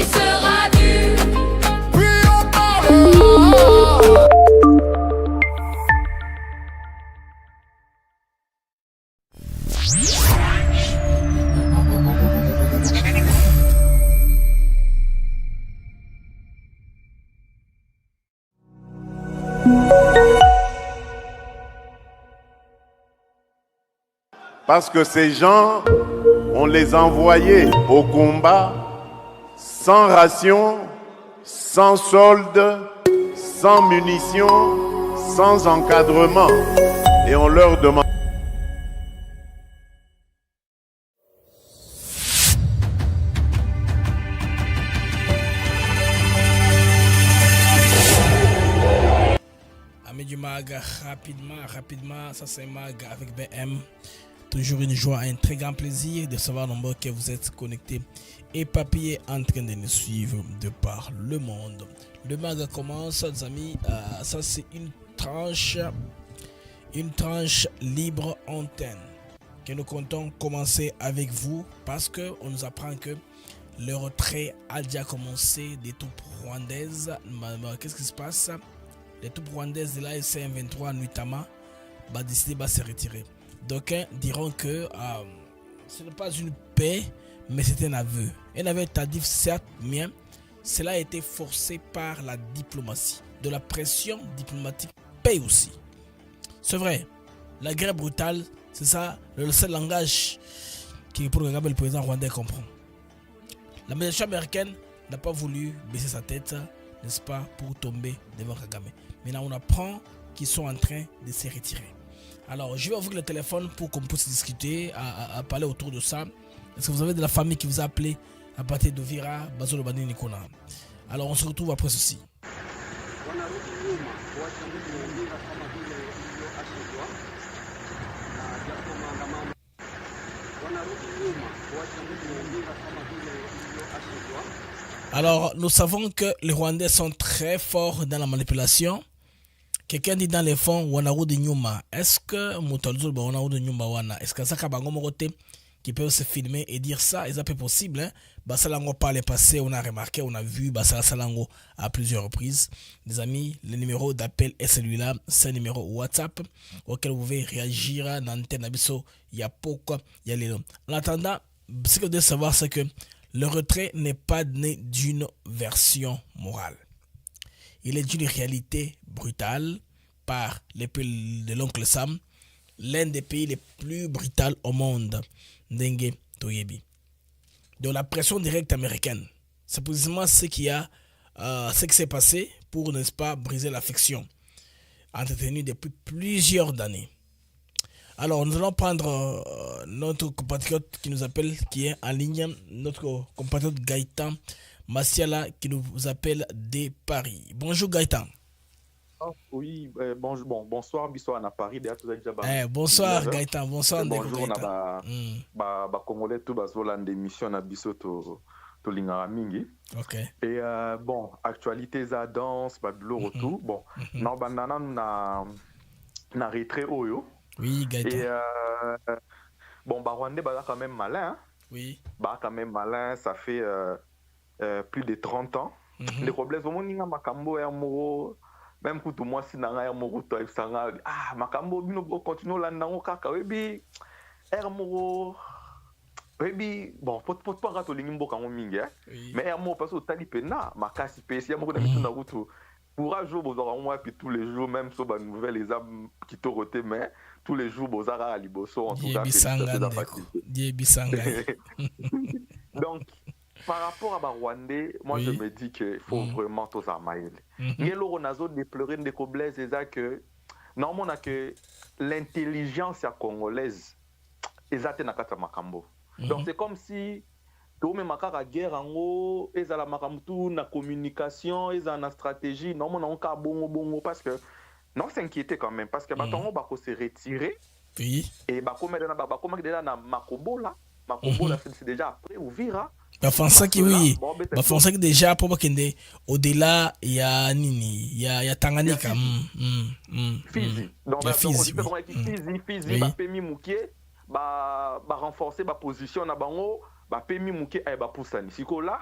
sera dû. Parce que ces gens, on les envoyait au combat sans ration, sans solde, sans munitions, sans encadrement. Et on leur demande... Amis du mag, rapidement, ça c'est Mag avec BM. Toujours une joie, un très grand plaisir de savoir nombreux que vous êtes connectés et papillés en train de nous suivre de par le monde. Le mag commence, les amis. Ça c'est une tranche libre antenne que nous comptons commencer avec vous parce que on nous apprend que le retrait a déjà commencé des troupes rwandaises. Qu'est-ce qui se passe? Les troupes rwandaises de l'AFC M23 notamment va décider de se retirer. D'aucuns diront que ce n'est pas une paix, mais c'est un aveu. Un aveu tardif, certes, mais cela a été forcé par la diplomatie. De la pression diplomatique paye aussi. C'est vrai, la guerre brutale, c'est ça, le seul langage qui, pour Kagame, le président rwandais comprend. L'administration américaine n'a pas voulu baisser sa tête, n'est-ce pas, pour tomber devant Kagame. Maintenant, on apprend qu'ils sont en train de se retirer. Alors, je vais ouvrir le téléphone pour qu'on puisse discuter, à parler autour de ça. Est-ce que vous avez de la famille qui vous a appelé à partir d'Ovira, Bazolo Bani Nikona? Alors, on se retrouve après ceci. Alors, nous savons que les Rwandais sont très forts dans la manipulation. Quelqu'un dit dans les fonds, Wanaru de Nyuma. Est-ce que Moutalzul Wanaru de Nyuma Wana? Est-ce que ça qui peuvent se filmer et dire ça? Est-ce peu possible? Hein? Basalango par le passé, on a remarqué, on a vu Basalango à plusieurs reprises. Les amis, le numéro d'appel est celui-là. C'est un numéro WhatsApp auquel vous pouvez réagir dans l'antenne Abisso. Il y a pourquoi, il y a les noms. En attendant, ce que vous devez savoir, c'est que le retrait n'est pas né d'une version morale. Il est d'une réalité brutale par les pays de l'oncle Sam, l'un des pays les plus brutals au monde, Dengue Toyebi. De la pression directe américaine. C'est précisément ce qui s'est passé pour, n'est-ce pas, briser l'affection entretenue depuis plusieurs années. Alors, nous allons prendre notre compatriote qui nous appelle, qui est en ligne, notre compatriote Gaëtan Massiala qui nous appelle de Paris. Bonjour Gaëtan. Oui, bonsoir, bonsoir à Paris. Bonsoir Gaëtan, bonsoir. Bonjour, Congolais, tout l'émission na biso to lingara mingi. Ok. Et bon, actualité za danse, babilo retour. Bon, na banana na retrait oyo. Oui, Gaëtan. Et bon, Rwandais quand même malin. Hein? Oui. Quand même malin, ça fait plus de 30 ans. Les problèmes, vraiment, ninga makambo ya moro. Même quand moi, si nanga ya moro, toi, sanga, makambo, bino, continue là, nango kaka, webi, moro, webi, bon, pot pas rato lingimbo kango mingi, mais moro, parce que tali pena, makasi pesi, moro, d'habitude, na route, pour un jour, vous aurez moi, puis tous les jours, même sur la nouvelle, les âmes qui t'ont roté, mais tous les jours, vous aurez à Liboso, en tout cas, donc, par rapport à Rwandais, moi je me dis qu'il faut vraiment tous armailler. Il y a l'oronazo de pleurer des coblaises et ça que normalement que l'intelligence congolaise est na kata makambo. Donc c'est comme si tout même makaka guerre en haut, et la makamtu na communication, et na stratégie, normalement on ka bongo parce que non s'inquiéter quand même parce que batongo bako se retirer. Oui. Et bako mettre déjà na makobola, makobola c'est déjà après ouvira. Bafansa qui oui, bafansa qui déjà pour kende au-delà il y a nini, il y a Tanganyika. Fizi. Donc Fizi ba pemi mukie, ba renforcer ba position na bango, ba pemi mukie ba poussani. Siko là,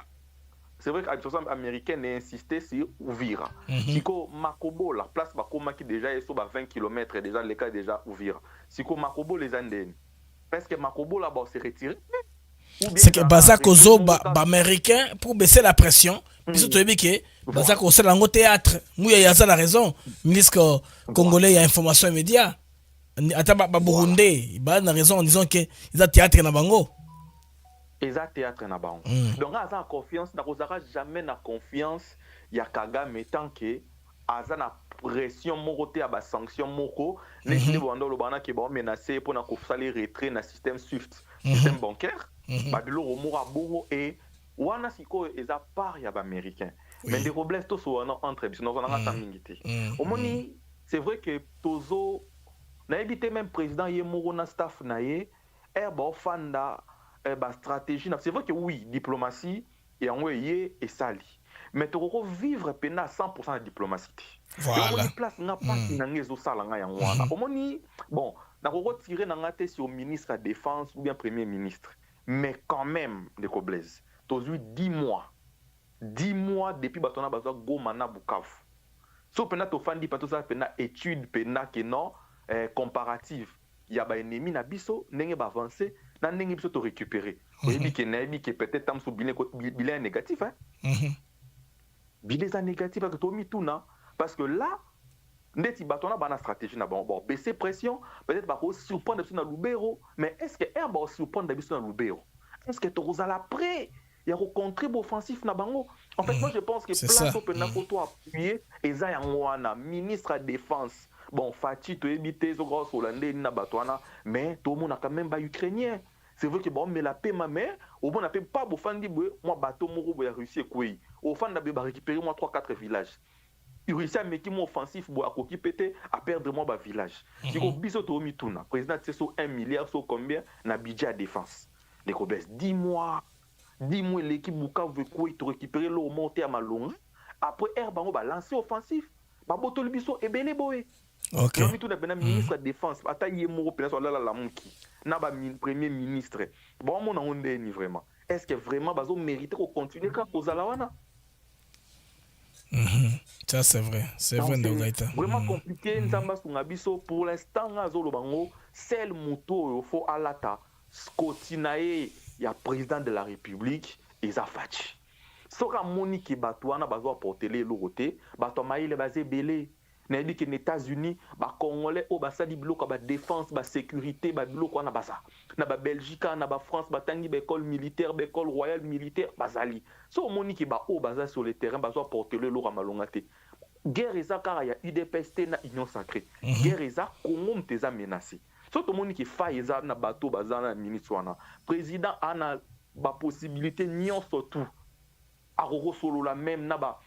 c'est vrai que l'administration américaine a insisté sur Uvira. Siko Makobo, la place Bakoma qui déjà est sur 20 km, déjà les cas déjà Uvira. Siko Makobo les Andens. Parce que Makobo là-bas s'est retiré. C'est que Bazak Ozo, américain, pour baisser la pression, puis tu as dit que Bazak Ozo, dans le théâtre, Mouya Yaza a raison, ministre congolais, il y a information immédiate. Attends, Burundi, il a raison en disant qu'il y a théâtre dans Bango. Il y a théâtre dans Bango. Donc, on a confiance, on n'a jamais na confiance, il y a Kagame tant que aza na pression moko te aba sanction moko neti bondo lo bana ke ba menacer pour na kofala retrait na système Swift système bancaire ba biloko moko bongo et wana siko eza part ya ba américain mais des problèmes to so wana entre biso na wana ta mingité omoni c'est vrai que tozo na éviter même président ye moko na staff na ye ba ofanda ba stratégie c'est vrai que oui diplomatie et en ye et sali mais tu vas vivre à 100% de diplomatie. Voilà. Place n'a pas bon, on tirer sur le ministre de la Défense ou bien Premier ministre. Mais quand même, des Koblez, tu as eu 10 mois. 10 mois depuis que tu as besoin de Gomana Bukavu. So, tu as fait une étude comparative. Il y a des ennemis qui ont avancé, qui ont récupéré. Peut-être que bilan négatif. Bilan négatif parce que là, ndeti batona bana stratégie na bon baisser pression peut-être ba surprendre na Lubero mais est-ce que va surprendre na Lubero est-ce que tu as prêt il y a rencontré offensif na bango en fait moi je pense que place au na photo appuyer eza yangwana ministre de défense bon Fati to éviter zo gros hollandais na batwana mais tout le monde a quand même ba ukrainien c'est vrai que bon mais la paix ma mère au bon appelle pas bofandi moi bateau moko ya Russie quoi au fond ba récupérer moi 3-4 villages Russie a mis mon offensif pour à péter à perdre mon village. Si on biso to mituna président c'est sur 1 milliard sur combien na budget défense. Les Kobes 10 mois l'équipe Bukavu veut quoi te récupérer l'eau monter à Malonga après Bango ba lancer offensif ba boto biso et belé boé. OK. On mituna bena ministre de défense ata yemo pe la monki na ba premier ministre. Bon mon on ni vraiment. Est-ce que vraiment bazo mériter qu'on continue quand kozala wana? Ça c'est vrai, vraiment compliqué pour l'instant seul moto faut alata skotinae ya président de la République Eza Fachi soka Monique Batouana bazo porter les logoté bato maïle basé belé na dit que les États-Unis ba congolais o basali biloko ba défense ba sécurité ba biloko na basa na ba Belgique na ba France batangi ba école militaire ba école royale militaire bazali so Monique ba o baza sur le terrain bazo porter le loro malongate guerre eza car ya UDPST na union sacrée guerre eza Congo mteza menacé so to Monique fa eza na bato bazana ministre wana président ana ba possibilité nyonso tout a solo la même na ba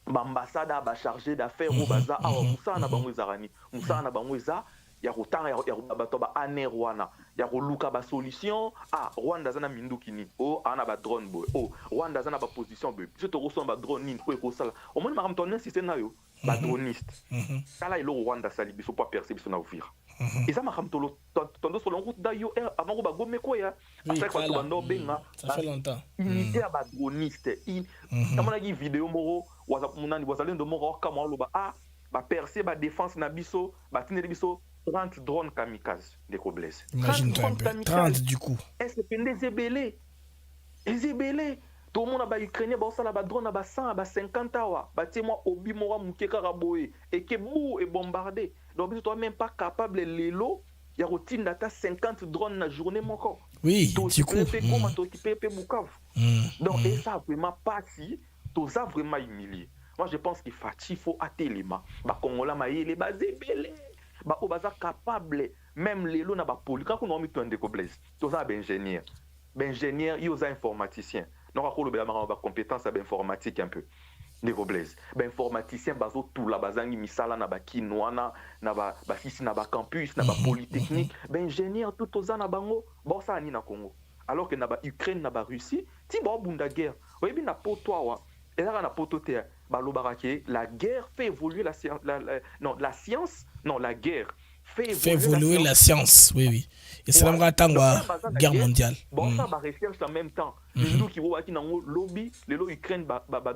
ambassade ba chargé d'affaires au baza awa musa na bango ezarani musa na bango eza ya rotanga ya bato ba aner wana ya luka ba solution Rwanda zana mindukini ana ba drone boy Rwanda zana ba position boy je te reçois ba drone ni ko sala au moins maram ton système na yo ba droniste kala ilo Rwanda sali biso pas percer biso na ouvrir eza maram tolo tondo solo route da yo avant ba gome ko ya après quand tu bando benga ça fait longtemps unité ba droniste amona gi vidéo moro munani wazalendo moko kama loba ba percer ba défense na biso ba tineli biso 30 drones kamikazes de Koblez. Imagine-toi un peu. 30 du coup. Est-ce que des ébélés? Les ébélés. Tout le monde a ukrainien, bah ça la drone ba 100, ba 50 awa, ba moi obi mora mukeka raboé et que bou est bombardé. Donc toi même pas capable l'élo, il y a routine data 50 drones la journée moko. Oui, du coup. Comment t'occuper Bukavu. Donc et ça vraiment pas si, tout ça vraiment humilié. Moi je pense qu'il faut attelema, ba Kongola maïle ba ébélés. Ba obaza capable même les lots na ba poli quand on a mis tout un décoblès tout ça ben ingénieur il y a informaticien non akolo be ba compétence ba informatique un peu décoblès ben informaticien bazo tout la bazangi misala na ba kinwana na ba sisi na ba campus na ba polytechnique ben ingénieur tout ça na bango bon ça ni na Congo alors que na ba Ukraine na ba Russie ti ba bunda guerre oyebi na poto wa et là na poto te ba lobarake la guerre fait évoluer la guerre fait évoluer la science. Oui. Et c'est la guerre mondiale. Bon, ça va recherche en même temps. Nous qui voient qui n'ont lobby, les lots Ukraine,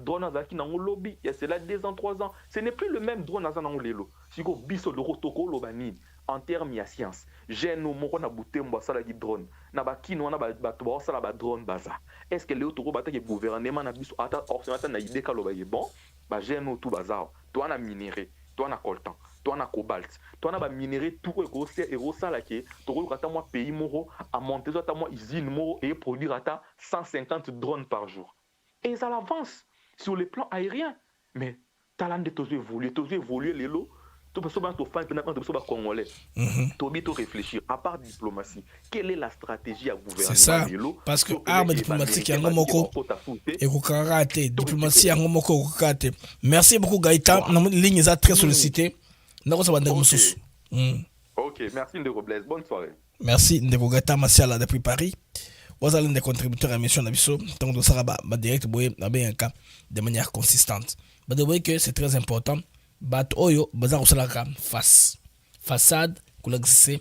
drone qui n'ont lobby. Il y a cela 2 ans, 3 ans. Ce n'est plus le même drone dans un les lots. Si vous biso de rotoko lobani en termes de science, j'ai nos mots na bouté mwa sala qui drone. Na ba kino na ba sala ba drone baza. Est-ce que les autres bata qui gouvernement na biso ata ordinateur na idée ka lobaye bon, ba j'ai nos tout bazar. Toi na minéré, toi na coltan. Toi na cobalt, toi na ba minerai tout et ça là qui toi kata moi pays moro à monter toi moi usine moro et produire ata 150 drones par jour. Et ça avance sur le plan aérien. Mais talent de tous évoluer les lots. Tout parce que tu fais un congolais. Tu réfléchir à part diplomatie. Quelle est la stratégie à gouverner? C'est ça. Parce que arme diplomatique en moko et kokaraté diplomatie en moko kokaraté. Merci beaucoup Gaïta. Notre ligne est très sollicitée. Ok, merci Ndeko Blaise. Bonne soirée. Merci Ndeko Gaïta Masiala depuis Paris. Vous allez des contributeurs à l'émission d'Abisso. Donc, nous serons direct de manière consistante. Vous voyez que c'est très important. Oyo, bazar osalaka face. Façade, c'est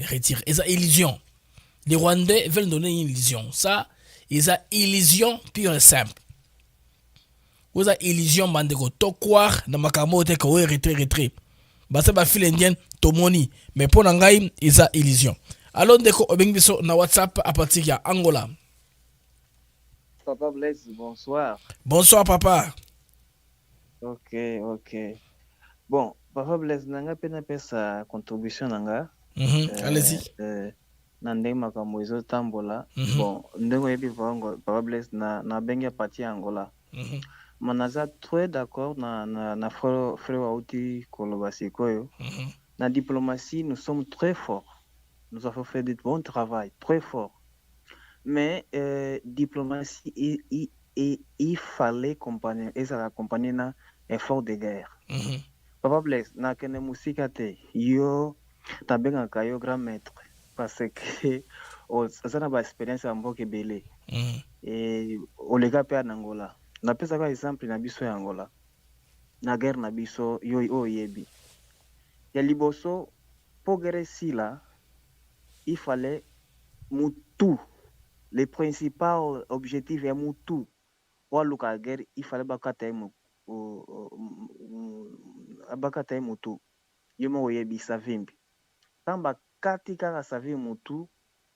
retire. Et ça, illusion. Les Rwandais veulent donner une illusion. Ça, ils ont illusion pure et simple. Vous avez illusion, bandeko. Tokwar, na makamo te ko retrait. Basa ba file indienne, tomoni. Mais pour nangai, ils ont illusion. Alors, ndeko, obengbiso na WhatsApp à partir de Angola. Papa Blaise, bonsoir. Bonsoir, papa. Ok. Bon, Papa Blaise, nanga pena pesa contribution nanga. Allez-y. Nande makambo ezo tambola. Bon, ndeko yebi vango Papa Blaise na bengi parti Angola. Manaza très d'accord na frère Wauti Koloba Sikoyo. Na diplomatie, nous sommes très forts. Nous avons fait du bon travail, très fort. Mais diplomatie, il fallait accompagner un effort de guerre. Papa Blaise, na kene musika te, yo tabenga kayo grand maître parce que ça n'a pas expérience en boke belé. Et olega pe en Angola. Na pesa ka exemple na biso ya Angola. Na guerre na biso yo yebi. Ya liboso pour guerre si là, il fallait Moutou. Le principal objectif est Moutou. Pour la guerre, il fallait bakata Moutou. Yomo yebi savimbi. Quand bakati kaka savimbi Moutou,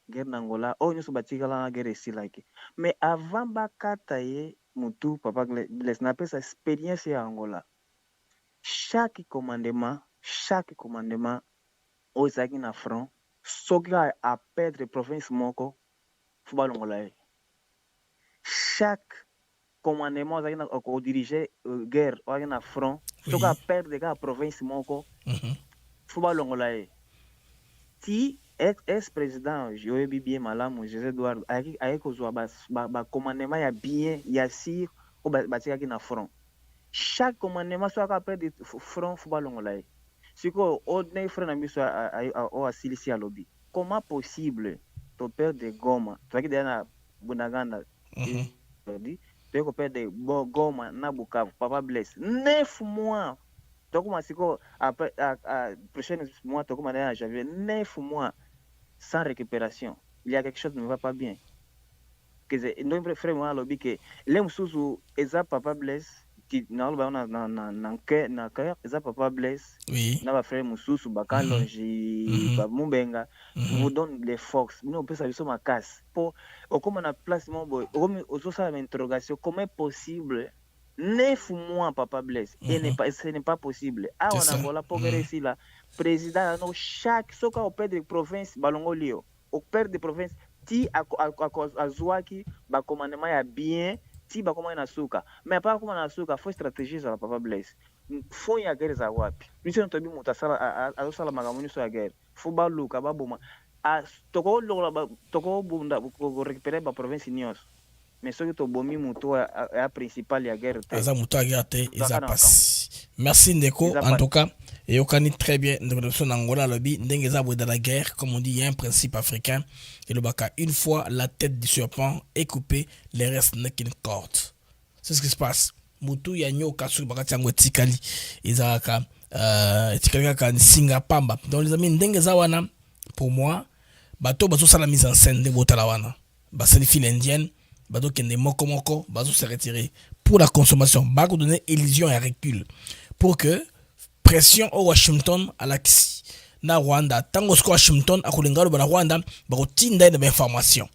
guerre d'Angola, nous sommes bâtis la guerre ici là. Mais avant bakata Moutou, Papa Blaise n'a pas sa expérience en Angola. Chaque commandement, aux na front, soka a perdre province moko football ngolaye. Chaque commandement au diriger guerre na front, soka a perdre la province moko football ngolaye. Si ex-président Joël bien Malamu José Eduardo avec kozwa ba commandement ya bien ya sir au batika na front. Chaque commandement soka perdre front football ngolaye. Siko odne frère miso a asilisi alobi. Comment possible to perdre de Goma? Tu qui na Bunaganda. Dit tu ko perdre Goma na Bukavu. Papa Blaise 9 mois. Tu comment siko après prochain mois tu comment na janvier 9 mois sans récupération. Il y a quelque chose qui ne va pas bien. Que notre frère moi alobi que les musuzu eza Papa Blaise qui na cœur eza Papa Blaise na ba frère mususu bakalonji ba mubenga vous donne les forces nous peut ça biso makasi pour comme na place mon boy ozo ça interrogation comment est possible 9 mois Papa Blaise et ce n'est pas possible en Angola pour ici là président no chaque soka au père de province balongolio au père de province ti azwaki ba commandement ya bien ti ba koma na suka mais pas koma na suka faut stratégie za Papa Blaise faut ya guerre za wapi biso ntobi mutasala azosala makamuni so ya guerre faut ba luka ba boma a toko bunda ko récupérer ba province nyos mais ce que to bomi muto a principal ya guerre te aza muto ya guerre te eza passe merci Ndeko en tout cas et on connaît très bien dans Angola lobby ndenge za dans la guerre comme on dit il y a un principe africain et le baka une fois la tête du serpent est coupée les restes n'est qu'une corde c'est ce qui se passe mutu ya nyoka sur baka tango tikali ezaka etikali kaka singa pamba. Donc les amis ndenge za wana pour moi bato bazo sala mise en scène de botala wana basali file indienne bato kende moko bazo se retirer pour la consommation bako donner illusion et recul pour que pression au Washington à l'axi na Rwanda tango sko Washington akolingalo bana Rwanda bako tinda des informations.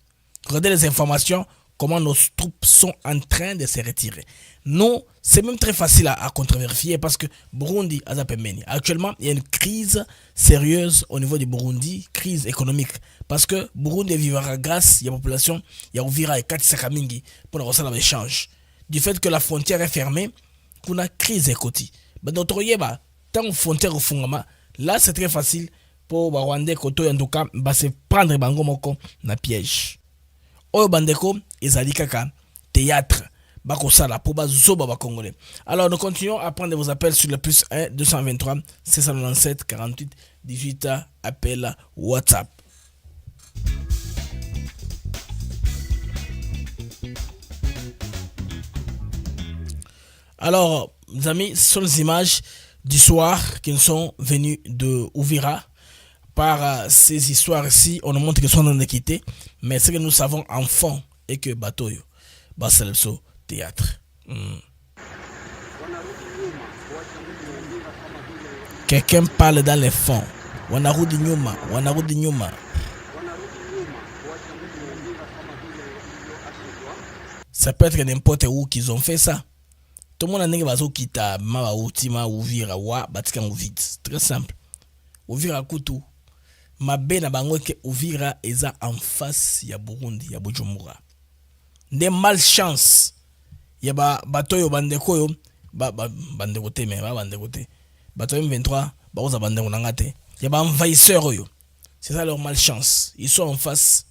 Regardez les informations comment nos troupes sont en train de se retirer. Nous, c'est même très facile à controverser parce que Burundi a zapemeni. Actuellement, il y a une crise sérieuse au niveau du Burundi, crise économique. Parce que Burundi vivra grâce à la population, il y a ouvira et 4 mingi pour la recette d'échange. Du fait que la frontière est fermée, pour la crise économique. D'autres yeba, tant que frontière au fondement, là c'est très facile pour Rwandais koto en tout cas, se prendre bango moko na piège. Oyo bandeko ezali kaka théâtre bakosala pour bazoba ba congolais. Alors nous continuons à prendre vos appels sur le plus 1 223 697 48 18 appel WhatsApp. Alors mes amis, ce sont les images du soir qui nous sont venues de Uvira. Par ces histoires-ci, on nous montre qu'ils sont dans l'équité, mais ce que nous savons en fond est que Batoyo, c'est le théâtre. Quelqu'un parle dans les fonds. Wanarudi nyuma. Ça peut être n'importe où qu'ils ont fait ça. Tout le monde a dit que kita ma outima Uvira wa batika vide. Très simple. Uvira kutu. Mabe na bango ke Uvira eza en face ya Burundi ya Bujumbura. Des malchance ya batoyo bandeko yo bandeko te mais bandeko te. Batoyo M23 baoza bandeko nangate. Ya envahisseur yo. C'est ça leur malchance. Ils sont en face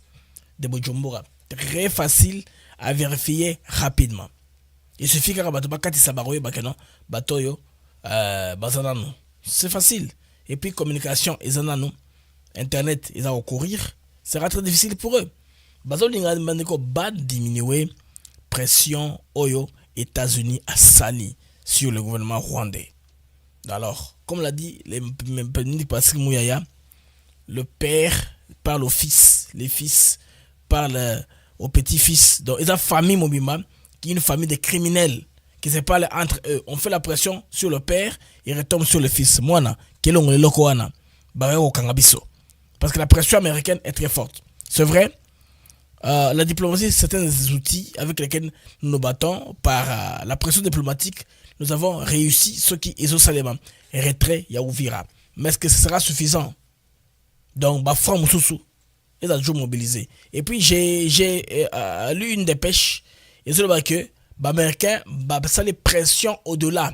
de Bujumbura. Très facile à vérifier rapidement. Il suffit que bato bakati sabaroyo bakeno batoyo bazanano. C'est facile. Et puis communication ezanano. Internet, ils vont courir, sera très difficile pour eux. Bazolinga bandeko ba diminuer pression Oyo États-Unis à Sali sur le gouvernement rwandais. Alors, comme l'a dit Patrick Mouyaya, le père parle au fils, les fils parlent au petit-fils. Donc, ils ont famille Mobima, qui est une famille de criminels qui se parlent entre eux. On fait la pression sur le père et retombe sur le fils. Moana, kelongo le lokoana, bareo kangabiso. Parce que la pression américaine est très forte. C'est vrai, la diplomatie, c'est certains des outils avec lesquels nous nous battons. Par la pression diplomatique, nous avons réussi ce qui est au Salema. Retrait, Yaouvira. Mais est-ce que ce sera suffisant? Donc, Bafra Moussoussou, ils ont toujours mobilisé. Et puis, j'ai lu une dépêche. Et c'est que les Américains ont les pressions au-delà.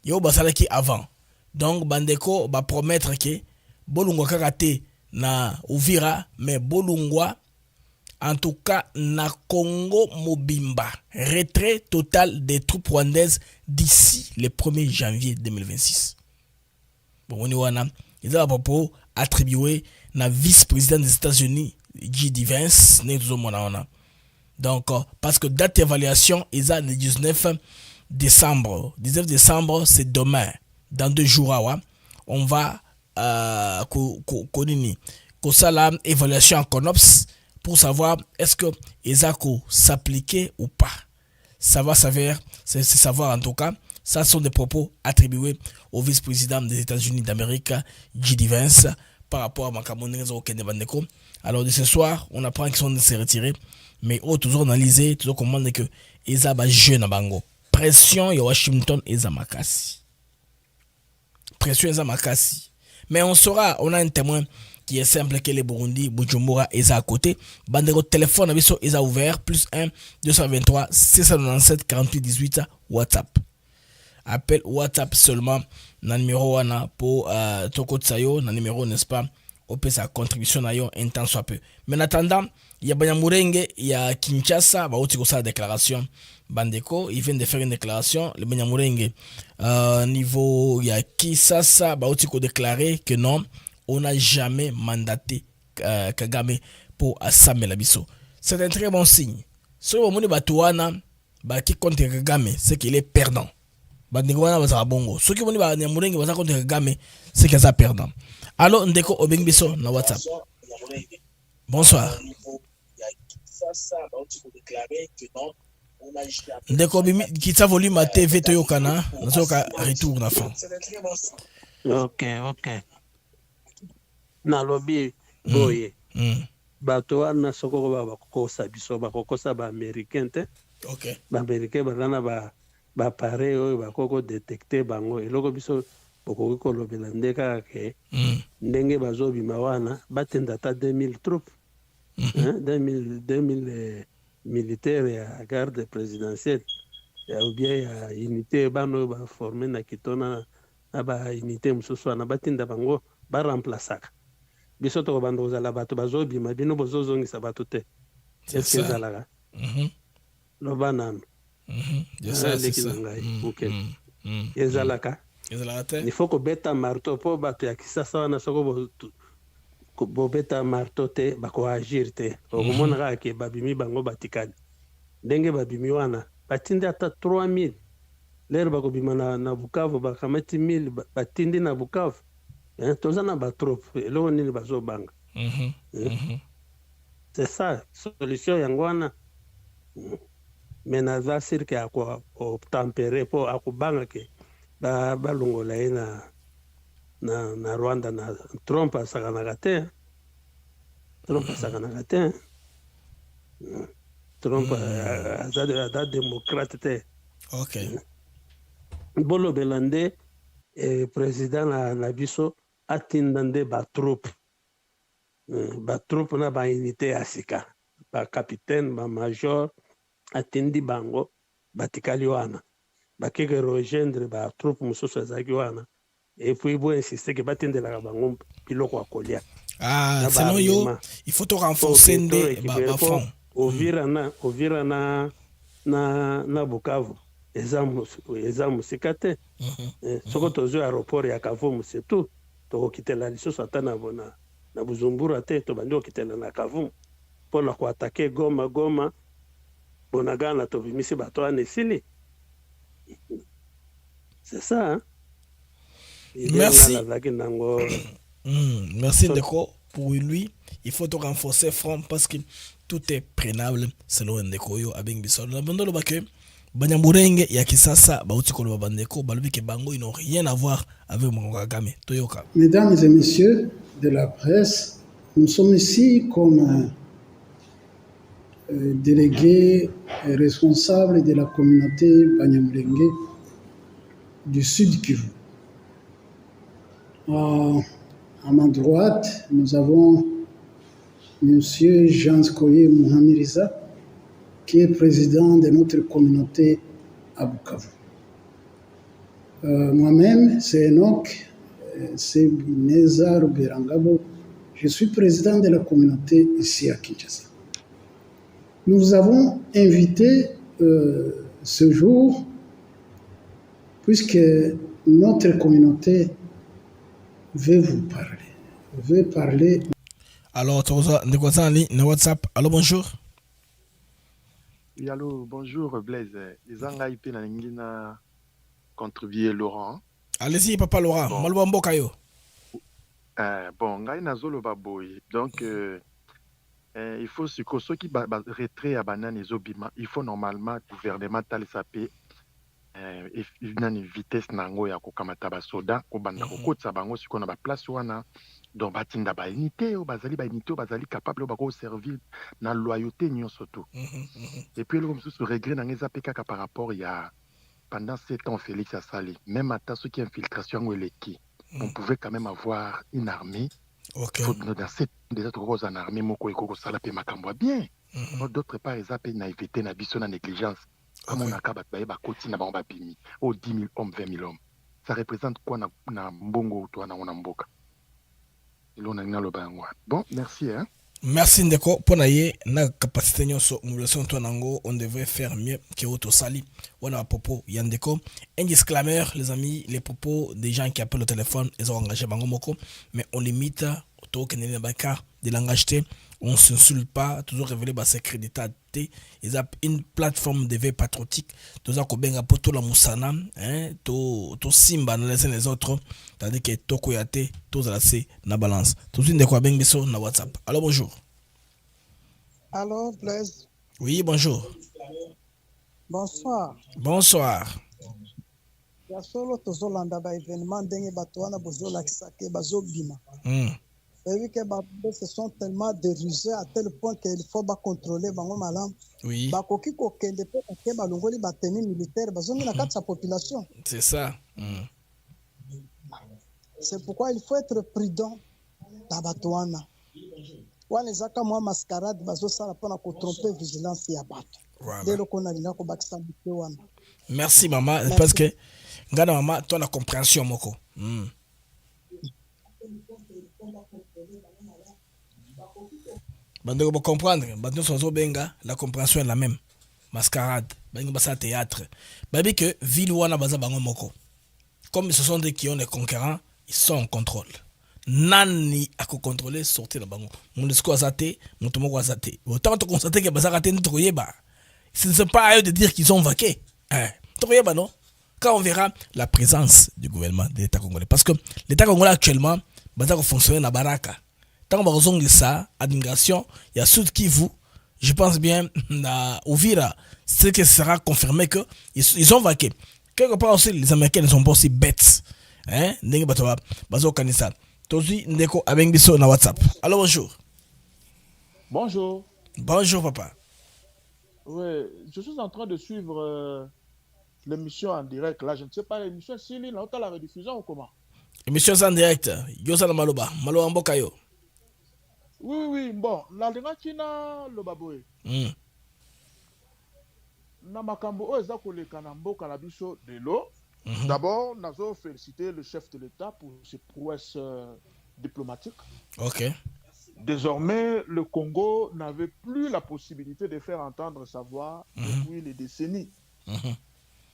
Ils ont qui avant. Donc, Bandeko va promettre que Bolungo Karate na Uvira, mais Bolungwa, en tout cas, na Congo Mobimba. Retrait total des troupes rwandaises d'ici le 1er janvier 2026. Bon, on y voit, ils ont à propos attribué na vice-président des États-Unis, J.D. Vance, donc, parce que date d'évaluation, ils ont le 19 décembre. 19 décembre, c'est demain. Dans 2 jours, on va la évaluation en CONOPS pour savoir est-ce que ESACO s'appliquait ou pas. Ça va c'est savoir en tout cas. Ça sont des propos attribués au vice-président des États-Unis d'Amérique, J.D. Vance, par rapport à Makamonezo au Kenya Bandeko. Alors de ce soir, on apprend qu'ils sont de se retirer, mais toujours analyser, toujours comprendre que ESA ba jeune à Bango. Pression et Washington ESA Makasi. Pression ESA Makasi. Mais on a un témoin qui est simple que les Burundi, Bujumbura, ESA à côté. Bandeko téléphone abiso ESA ouvert, plus 1 223 697 48 18 WhatsApp. Appel WhatsApp seulement, na numéro wana pour Toko Tsayo, na numéro n'est-ce pas, op sa contribution na yo un temps soit peu. Mais en attendant, il y a Banyamurenge, il y a Kinshasa, ba oti ko sa déclaration. Bandeko, ils viennent de faire une déclaration, le Banyamurenge niveau il y a Kisasa, ba oti ko déclarer que non, on n'a jamais mandaté Kagame pour Assame Labiso. C'est un très bon signe. Ce moment Batouana, ba qui contre Kagame, c'est qu'il est perdant. bandeko wana bazala bongo soki boni banyamulenge baza contre Kagame c'est que ça perdant. Alors ndeko obengi biso na WhatsApp. Bonsoir. Ndeko bimi kitsa volume à TV toyokana nazoka retour na fin. Ok. Na lobby boye. Bato wana soko bakokosa biso bakokosa ba américain te. OK. Ba américain bazana ba pare oyo bakoko détecter bango eloko biso bokoki kolobela ndeka ke ndenge bazobima wana batenda ta 2000 troupes. 2000 militaires ya garde présidentielle ou bien ya unité bano ba formé na kitona na ba unité mususu wana batinda bango ba remplaçaka biso to bando zala bato bazobima bino bozozongisa bato te c'est ce zalaka lo banano c'est ça OK ezalaka il faut que beta marteau po bato ya kisasa wana soko bobeta marteau te bako agir te okomona kaka ke babimi bango batikali ndenge babimi wana batindi ata 3000 lero bakobima na Bukavu bakamati 1000 batindi na Bukavu toza na batrope eloko nini bazobanga c'est ça solution yango wana mais naza sirke tempérer po akobanga ke balongola ye na Rwanda na Trump asakanaka te Trump aza démocrate te. OK. Bolobela nde président na biso atinda nde batroupe na baunité ya sika bacapitaine bamajor atindi bango batikali wana bakeke rejoindre batroupe mosusu ezalaki wana et puis bo insister ke batendelaka bango biloko ya kolia. Selon yo il faut renforcer nde bafond Ovira na Bukavu eza musika te soko tozwi aéroport ya Kavumu c'est tout tokokitela lisusu ata na Bujumbura te tobandi kokitela na Kavumu mpona koatake Goma bonagana tobimisi bato wana esili c'est ça merci merci Ndeko pour lui il faut renforcer front parce que tout est prenable selon Ndeko yo abeng bisolo na bondolo bake banyamurenge ya kisasa bauti kolo bandeko balobi ke bango ils n'ont rien à voir avec Mongo Kagame toyoka. Mesdames et messieurs de la presse, nous sommes ici comme délégués et responsables de la communauté Banyamulenge du Sud Kivu. À ma droite, nous avons M. Jean Skoye Muhamiriza, qui est président de notre communauté à Bukavu. Moi-même, c'est Enoch Sebineza Ruberangabo. Je suis président de la communauté ici à Kinshasa. Nous vous avons invité ce jour, puisque notre communauté veut vous parler. Alors, Ndekosani, na WhatsApp. Allô, bonjour. Oui, allô, bonjour, Blaise. Les Angaïpé na contribuer Laurent. Allez-y, papa Laurent. Bon. Malwambo kayo. Bon, Ngai Nazolo Baboy. Donc, il faut ce que ceux qui retrait à banane et zobima, il faut normalement gouvernement talisapé une vitesse nango ya kokamata basoda ko banda ko kotsa bango siko na ba place wana donc batinda ba unité o bazali capable ba ko servir na loyauté nyonso tout. Et puis le comme sous regret na ngeza peka par rapport ya pendant 7 ans Félix Asali même à ceux qui infiltration ngweleki on pouvait quand même avoir une armée. OK. Dans cette des autres grosses en armée moko eko sala pe makambo bien. D'autre part ils appellent naïveté na biso na négligence. Comme on a kabat ba koti na ba bimi au 10 000 hommes 20 000 hommes. Ça représente quoi na mbongo to na mboka. Bon, merci hein. Merci Ndeko pona ye na capacité nyonso mobilisation to nango on devrait faire mieux que auto sali. On a propos Yandeko un disclaimer les amis, les propos des gens qui appellent au téléphone ils ont engagé bango moko mais on limite au to kenene baka de langage te on ne s'insulte pas, toujours révéler sa crédibilité. Ils ont une plateforme de veille patriotique. Tous à Kobenga pour tout la Moussana, tout Simba les uns les autres. Tandis que Toko Yate, tous à la C, na balance. Tout de suite, de quoi ben biso na WhatsApp. Alors bonjour. Alors, Blaise. Oui, bonjour. Bonsoir. Bonsoir. Ya solo tozolanda ba événement ndenge bato wana bozolakisa ke bazobima. Et que se sont tellement dérusés à tel point qu'il faut contrôler bango malam. Oui. Bakoki ko kende pe ke balongoli ba tenue militaire bazongi na kati sa population. C'est ça. C'est pourquoi il faut être prudent na bato wana. Wana ezaka mwa mascarade bazosala mpona kotrompe vigilance ya bato. Dès le qu'on a linga ko bakisa mpe wana. Merci maman. Merci. Parce que ngana maman toi la compréhension moko. Bando comprendre, bando sozo benga, la compréhension est la même. Mascarade, benga basa théâtre. Babi que ville wana baza bango moko. Comme ce sont des qui ont les conquérants, ils sont en contrôle. Nani a contrôler sortir la bango. Mon discours azate, mon tomoko azate. Autant de constater que baza raté n'troyeba. Ce n'est pas à eux de dire qu'ils ont vaqué. Troyeba non. Quand on verra la présence du gouvernement de l'État congolais. Parce que l'État congolais actuellement, baza fonctionner na baraka. Tant que vous ça, administration, il y a Sud Kivu, je pense bien, à Ouvira, c'est que ce sera confirmé qu'ils ont vaqué. Quelque part aussi, les Américains ne sont pas aussi bêtes. Hein? N'est-ce pas, Bazo Kanissa. Tozi Ndeko Abengiso na WhatsApp. Alors bonjour. Bonjour. Bonjour papa. Oui, je suis en train de suivre l'émission en direct. Là, je ne sais pas, l'émission Sili, là, on a la rediffusion ou comment? Émission en direct. Yosala Maloba. Malo Ambokayo. Oui, bon, la dernière China, le baboué. Na makambo o eza koleka na mboka na biso de l'eau. D'abord, nazo féliciter le chef de l'État pour ses prouesses diplomatiques. Ok. Désormais, le Congo n'avait plus la possibilité de faire entendre sa voix depuis les décennies.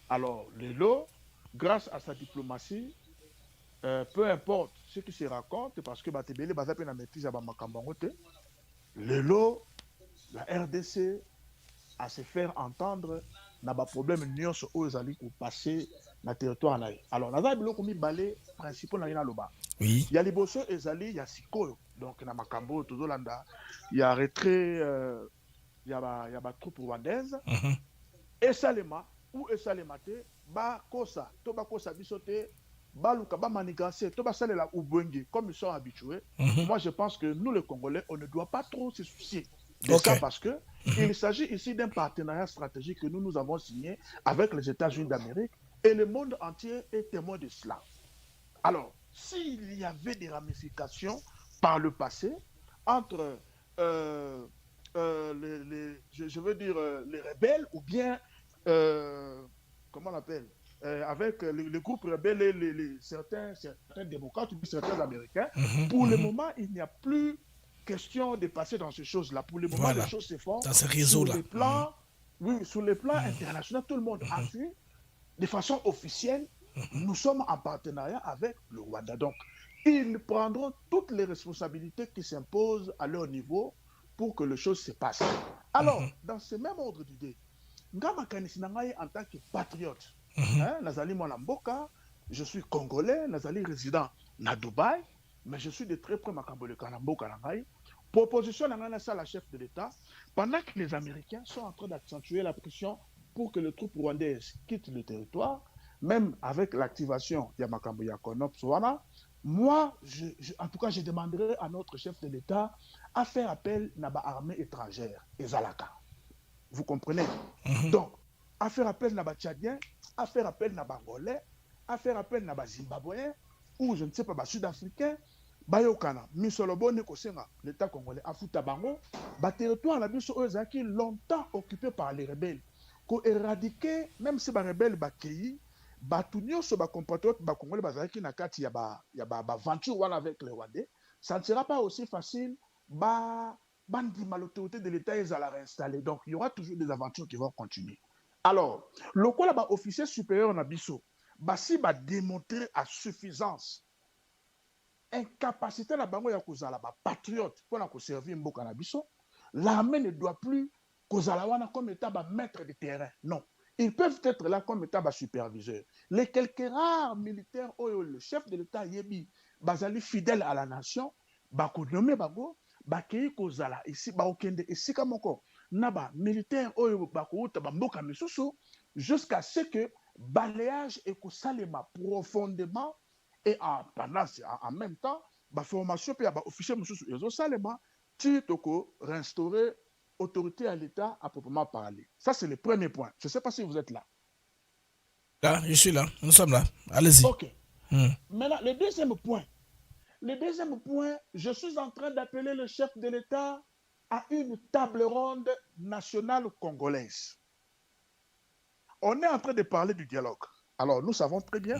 Alors, Lelo, grâce à sa diplomatie, peu importe ce qui se raconte, parce que Batebele Bazape na maîtrise à Bamakambangote, Lelo, la RDC, à se faire entendre, n'a pas problème nions aux alliés pour passer na territoire naï. Alors, na zabilo komi balé principal na loba. Oui. Il y a les bosso et alliés, il y a Sikoyo. Donc na Makambo Tozolanda, il y a retrait il y a troupes rwandaises. Et Salema ou Salemate ba kosa, to ba kosa bisote baluka ba manigancer, to ba salela ubwengi comme ils sont habitués. Moi je pense que nous les Congolais, on ne doit pas trop se soucier de ça parce que il s'agit ici d'un partenariat stratégique que nous avons signé avec les États-Unis d'Amérique et le monde entier est témoin de cela. Alors, s'il y avait des ramifications par le passé entre je veux dire les rebelles ou bien comment on appelle avec les groupes rebelles et certains démocrates ou certains américains, pour le moment, il n'y a plus question de passer dans ces choses-là. Pour le moment, les choses se font sur les plans, sur les plans internationaux. Tout le monde a vu de façon officielle. Nous sommes en partenariat avec le Rwanda. Donc, ils prendront toutes les responsabilités qui s'imposent à leur niveau pour que les choses se passent. Alors, dans ce même ordre d'idée, Ngama Kanisinangaye en tant que patriote, Nazali Mwanamboka, je suis congolais, Nazali résident à Dubaï, mais je suis de très près Makambole Kanamboka Nangaye. Proposition Nangana ça la chef de l'État, pendant que les Américains sont en train d'accentuer la pression pour que les troupes rwandaises quittent le territoire, même avec l'activation de Makambo Yakonop Soana, moi, en tout cas, je demanderai à notre chef de l'État à faire appel à l'armée étrangère, Ezalaka. Vous comprenez? Donc, à faire appel à les Tchadiens, à faire appel à les Angolais, à faire appel à les Zimbabwéens, ou je ne sais pas, les Sud-Africains, Bayokana, Misolobone Kosenga, l'État congolais, à Foutabango, le territoire la biso qui longtemps occupé par les rebelles, qu'on éradiqué, même si les rebelles sont accueillis, Batunio sur les compatriotes congolais bazaki na kati ya ba aventure avec les Rwandais, ça ne sera pas aussi facile l'autorité de l'État est à la réinstaller. Donc il y aura toujours des aventures qui vont continuer. Alors, le quoi là officier supérieur na biso, si démontrer à suffisance incapacité la bango ya kozala ba patriote pour na servir mboka na biso. L'armée ne doit plus kozala wana comme état ba maître de terrain. Non. Ils peuvent être là comme état ba superviseur. Les quelques rares militaires oyo le chef de l'état yebi bazali fidèle à la nation, ba ko nommer bango, ba kei kozala ici ba okende ici comme encore na ba militaire oyo ba ko uta ba mboka misusu jusqu'à ce que balayage et kosalema profondément et en même temps ba formation pe ba officier misusu ezo salema ti toko restaurer autorité à l'état à proprement parler. Ça c'est le premier point. Je sais pas si vous êtes là. Là, je suis là. Nous sommes là. Allez-y. OK. Maintenant le deuxième point, je suis en train d'appeler le chef de l'État à une table ronde nationale congolaise. On est en train de parler du dialogue. Alors, nous savons très bien,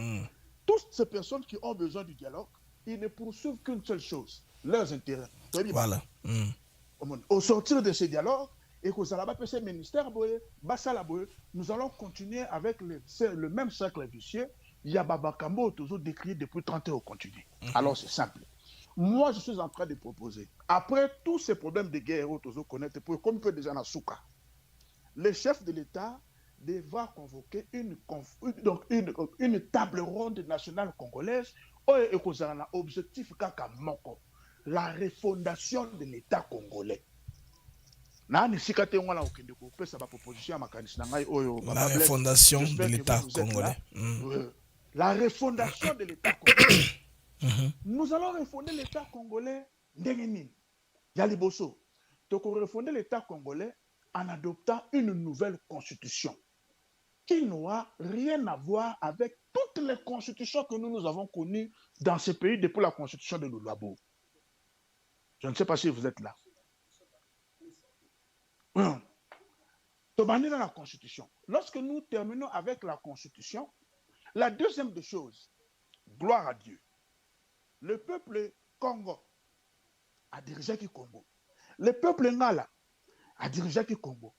toutes ces personnes qui ont besoin du dialogue, ils ne poursuivent qu'une seule chose, leurs intérêts. Voilà. Au sortir de ce dialogue, et que ce ministère, nous allons continuer avec le même cercle vicieux. Yababa Kambo toujours décrit depuis 30 ans au continu. Alors c'est simple. Moi je suis en train de proposer, après tous ces problèmes de guerre toujours connaître, comme il peut déjà na souka, le chef de l'État devra convoquer une table ronde nationale congolaise et un objectif kakamoko, la refondation de l'État congolais. La refondation de l'État congolais. La refondation de l'État congolais. Nous allons refonder l'État congolais d'Engenine. Yaliboso. Donc, on refonder l'État congolais en adoptant une nouvelle constitution qui n'aura rien à voir avec toutes les constitutions que nous avons connues dans ce pays depuis la constitution de Lulabo. Je ne sais pas si vous êtes là. Dans la constitution. Lorsque nous terminons avec la constitution, la deuxième des choses, gloire à Dieu, le peuple Congo a dirigé qui Congo. Le peuple Ngala a dirigé qui Congo.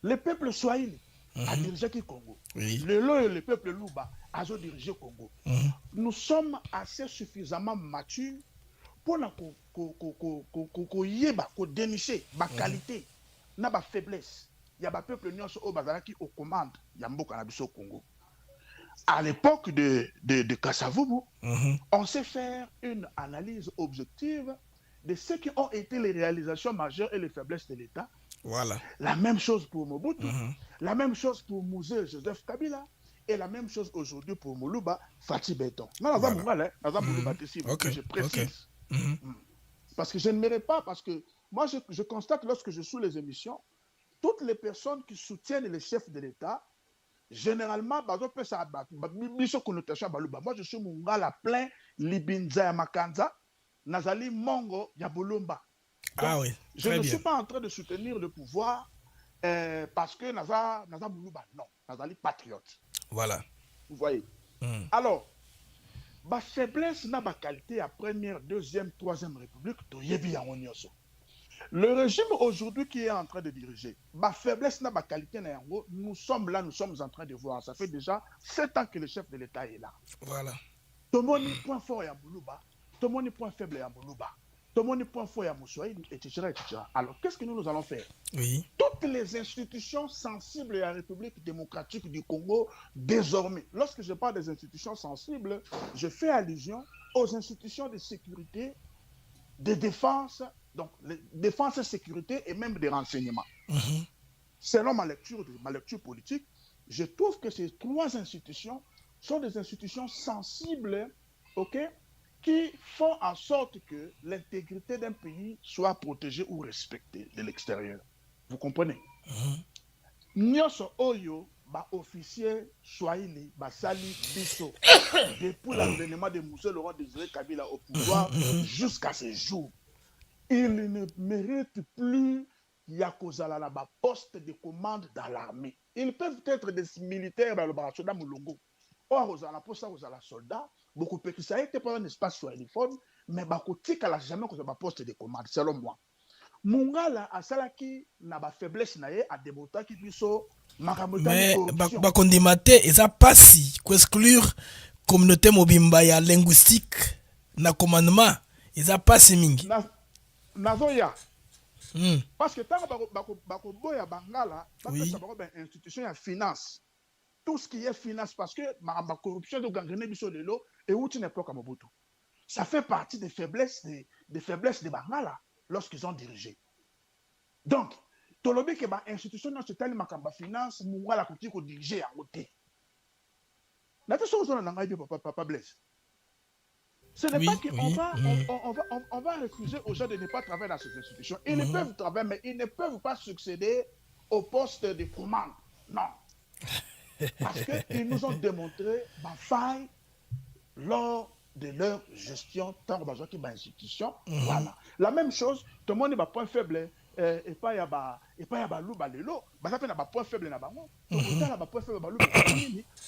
Le peuple Swahili a dirigé qui Congo. Le peuple Luba a dirigé Congo. Nous sommes assez suffisamment matures pour dénicher ma qualité, ma faiblesse. Il y a un peuple qui au commande, il y a un Congo. À l'époque de Kassavubu, on sait faire une analyse objective de ce qui ont été les réalisations majeures et les faiblesses de l'État. Voilà. La même chose pour Mobutu, la même chose pour Mouzé Joseph Kabila, et la même chose aujourd'hui pour Moulouba Fatih Béton. Je précise. Parce que je ne mérite pas, parce que moi je constate lorsque je suis les émissions, toutes les personnes qui soutiennent les chefs de l'État, généralement, moi je suis Mungala plein, Libinza ya Makanza, Nazali Mongo ya Bolomba. Ah oui, je ne suis pas en train de soutenir le pouvoir parce que Naza Boulouba, non, Nazali patriote. Voilà. Vous voyez. Alors, ma faiblesse n'a pas qualité à première, deuxième, troisième république, le régime aujourd'hui qui est en train de diriger, ma faiblesse n'a pas qualité, nous sommes là, nous sommes en train de voir. Ça fait déjà 7 ans que le chef de l'État est là. Voilà. Tout le monde est point fort à Moulouba, tout le monde est point faible à Moulouba, tout le monde est point fort à Moussoï, etc., etc. Alors, qu'est-ce que nous allons faire? Oui. Toutes les institutions sensibles à la République démocratique du Congo, désormais, lorsque je parle des institutions sensibles, je fais allusion aux institutions de sécurité, de défense, donc défense, sécurité et même des renseignements. Selon ma lecture politique, je trouve que ces 3 institutions sont des institutions sensibles, qui font en sorte que l'intégrité d'un pays soit protégée ou respectée de l'extérieur. Vous comprenez? Nyoso Oyo, officier Swahili, Sali Bisso, depuis l'avènement de Moussa Laurent Désiré Kabila au pouvoir jusqu'à ce jour, il ne mérite plus Yakozala la poste de commande dans l'armée. Ils peuvent être des militaires dans le Barachona Moulongo. Or, aux soldats, beaucoup de ça a été pas un espace swahiliphone, mais Bakotika n'a jamais que ma poste de commande, selon moi. Mungala a salaki n'a pas faiblesse naé à débota qui puisse mais bakondimate eza pasi exclure communauté mobimba ya linguistique na commandement ils a pas mingi nazoya parce que tant bako boya bangala bapesa bako ba institution ya finance tout ce qui est finance parce que ma corruption de gangrené biso lelo et où tu n'es pas comme Mobutu. Ça fait partie des faiblesses des Bangala lorsqu'ils ont dirigé. Donc, tolobi que ba institution na totali makamba finance mungala kuti ko diriger en côté. La chose on a ngaibi papa Blaise. Ce n'est pas qu'on va refuser aux gens de ne pas travailler dans ces institutions. Ils ne peuvent travailler, mais ils ne peuvent pas succéder au poste de commande. Non. Parce qu'ils nous ont démontré ma faille lors de leur gestion tant que qui ba institution. Voilà. La même chose, tout le monde n'est pas point faible et pas y a ba lou ba lelo, ba ça fait na ba point faible na bango. Tout ça na ba point faible ba lou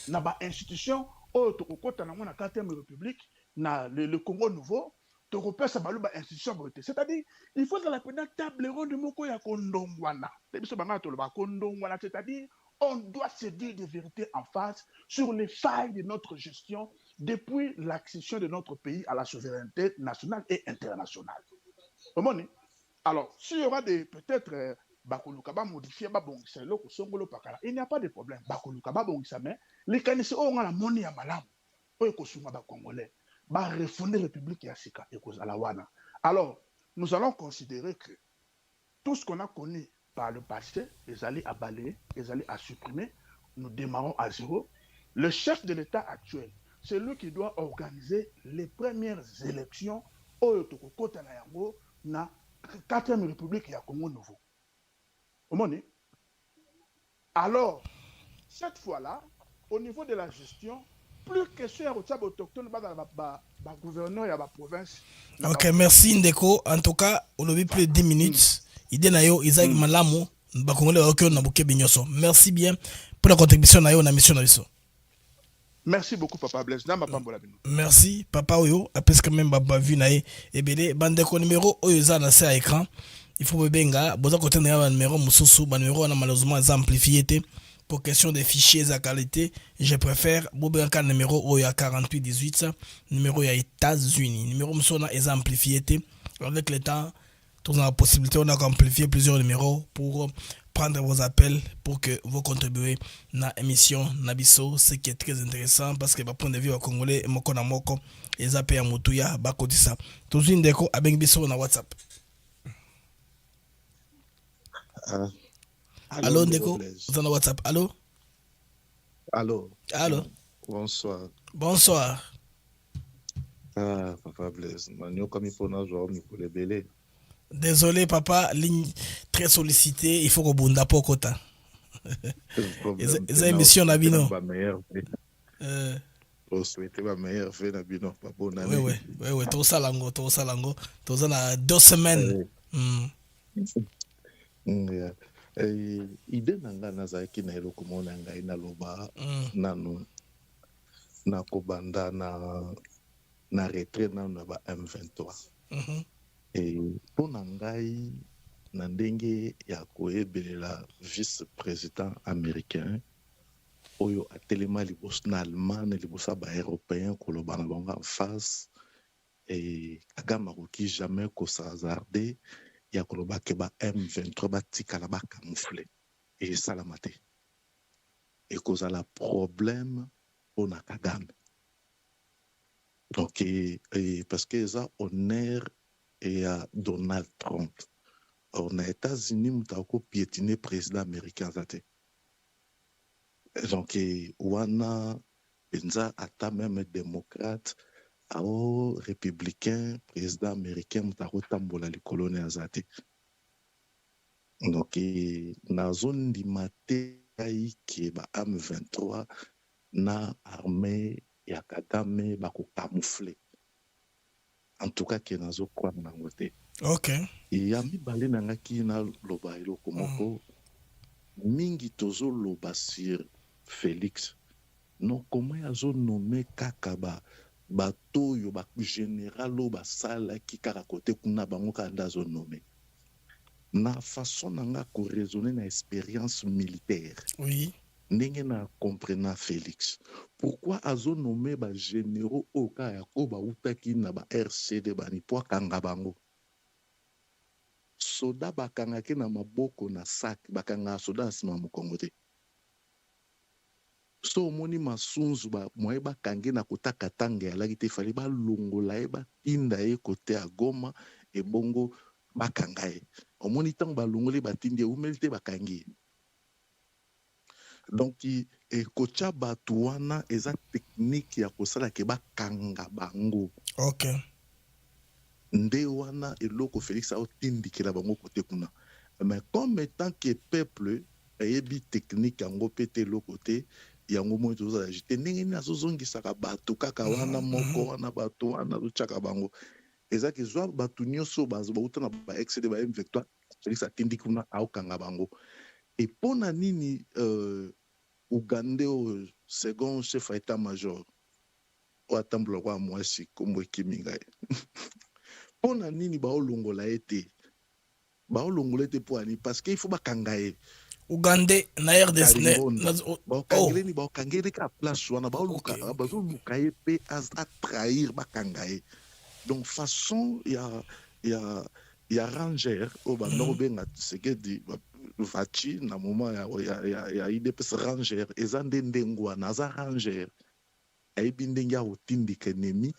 na ba institution au to kokota na mona 4e république na le Congo nouveau. To repère ça ba lou ba institution beauté. C'est-à-dire il faut dans la table ronde moko ya kondongwana. Biso banga to ba kondongwana, c'est-à-dire on doit se dire des vérités en face sur les failles de notre gestion depuis l'accession de notre pays à la souveraineté nationale et internationale. Alors, s'il y aura peut-être Bakolukaba modifié, il n'y a pas de problème. Bakolukaba mais les Kanisi ont la monnaie à Malam, Congolais, refonder la République Yassika et Kozalawana. Alors, nous allons considérer que tout ce qu'on a connu par le passé, les allés à balayer, les allés à supprimer, nous démarrons à zéro. Le chef de l'État actuel, c'est lui qui doit organiser les premières élections au Tokokota na yango na 4e République ya Congo nouveau. Alors, cette fois-là, au niveau de la gestion, plus question ya rotsa autochtone ba gouverneur ya ba province. OK, merci Ndeko. En tout cas, on a vu plus de 10 minutes. Idée na yo Isaac Malamu ba Congolais OK na buke binyoso. Merci bien pour la contribution na yo na mission na biso. Merci beaucoup Papa Blaise. Merci Papa Oyo, après quand même baba vu na ebele bandeko numéro oyo za na sa écran. Il faut benga boza côté na numéro mususu ba numéro na malheureusement amplifié pour question des fichiers à qualité, je préfère bobenga numéro oyo 4818 numéro ya États-Unis. Numéro musona est amplifié avec le temps. Nous avons la possibilité, on a amplifié plusieurs numéros pour prendre vos appels, pour que vous contribuez à l'émission Nabiso, ce qui est très intéressant parce que, point de vue congolais, moko na moko, les appels à Moutouya, Bakodissa. Toujours une déco avec Biso na WhatsApp. Allô, Ndeko, vous en WhatsApp. Allô? Allô. Allô. Bonsoir. Bonsoir. Ah, Papa Blaise, nous comme il faut nous jouer, il faut les bêler. Désolé papa, ligne très sollicitée, il faut que bunda pokota. Les émissions Nabino. Pour souhaiter ma meilleure fête Nabino, pas bonne année. Oui, tout ça lango, tout ça na 2 semaines. Idée nanga nazaki na eloko mona ngai na loba nanu na kobanda na retrait na ba M23. Et pour Nangai, Nandenge ya koyebelela vice-président américain, oyo atelema libos na Allemagne, libosa ba européen koloba na bango en face, et Kagame akoki jamais ko s'hazarder ya koloba ke ba M23 batikala ba camoufler et salamate. Et cause la problème on a Kagame. Donc parce que ça honneur et à Donald Trump. Or, aux États-Unis, nous avons piétiné le président américain. Donc, wana benza ata même démocrate, ao républicain, président américain, nous avons tambola les colonies azate. Donc, na zone di maté qui est M23, na armée ya Kagame bako camoufler. En tout cas, qui est dans quoi dans côté. OK. Et yami balé nanga ki na loba eloko moko mingi tozo loba sur Félix. Non comment yazo nommé kakaba bato yo ba général ba sala ki kaka côté kuna bango ka ndazo nommé. Na façon nanga ko raisonner na expérience militaire. Oui. ndenge na comprena Félix pourquoi azo nommé ba généraux au cas ya ko ba utaki na ba RCD bani po kanga bango soda bakanga ke na maboko na sac bakanga soda asima mokongo te so omoni masunzu ba moye bakange na kotaka tange alaki te fali balongola ye batinda ye kote ya Goma ebongo bakanga ye omoni ntango balongoli batindi ye umeli te bakangi ye donc ekotya bato wana eza technique ya kosala ke bakanga bango ok nde wana eloko Félix aotindikela bango kote kuna mais comme étant que peuple eyebi technique yango pe te eloko te yango moi tozala jete ndenge nini azozongisaka bato kaka wana moko wana bato wana azotyaka bango eza ke zwa bato nyonso bauta na ba excédé ba M23 Félix atindi kuna aokanga bango e mpona nini Ugandais oyo second chef à état major oyo atambola kwa mwasi kombo ekimi ngai mpona nini baolongola ye te baolongola ye te mpo ani parce que il faut bakanga ye Ugandais na RDC baokangeleni baokangeli ka place wana bazoluka ye mpe atrahir bakanga ye donc façon ya ranger oyo banda kobenga Tshisekedi vachi na moment ya IDPS ranger eza nde ndenge wana aza ranger ayebi ndenge ya kotindika enemi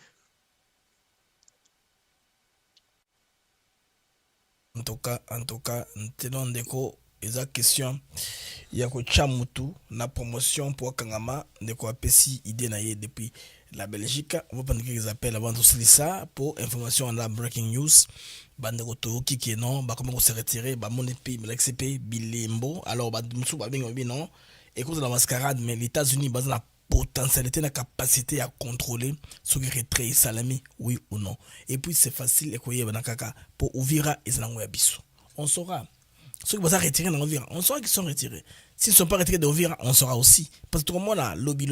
en tout cas ntelo ndeko eza question ya kotya mutu na promotion pour kangama ndeko apesi idée na ye depuis la Belgique. On va prendre quelques appels avant de ça pour information en la breaking news. Bande koto qui non ba comment se retirer ba mon pays l'XP bilembo alors ba musu ba bingo non et cause de la mascarade mais les États-Unis basent la potentialité la capacité à contrôler ce qui retrait salami oui ou non et puis c'est facile ekoye ba kaka pour Uvira et zango ya biso on saura ceux qui vont retirer dans Uvira on saura qu'ils sont retirés s'ils ne sont pas retirés de Uvira on saura aussi parce que tout le monde a lobby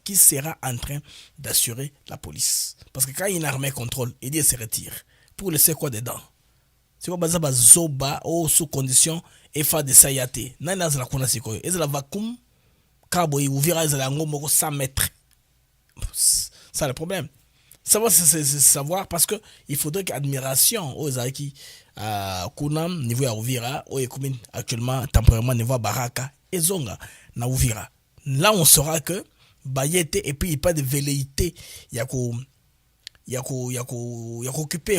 qui sera en train d'assurer la police parce que quand une armée contrôle il dit se retire pour laisser quoi dedans c'est quoi baza bazoba ou sous condition et faire de sayate nana za la kuna siko et la vacuum kabo y Uvira za la ngomoko 100 mètres ça le problème savoir c'est savoir parce que il faudrait qu'admiration aux Zaki Kunam niveau ya Uvira au Ekumine actuellement temporairement niveau Baraka et Zonga na Uvira là on saura que Bayete et puis il n'y a pas de velléité il y a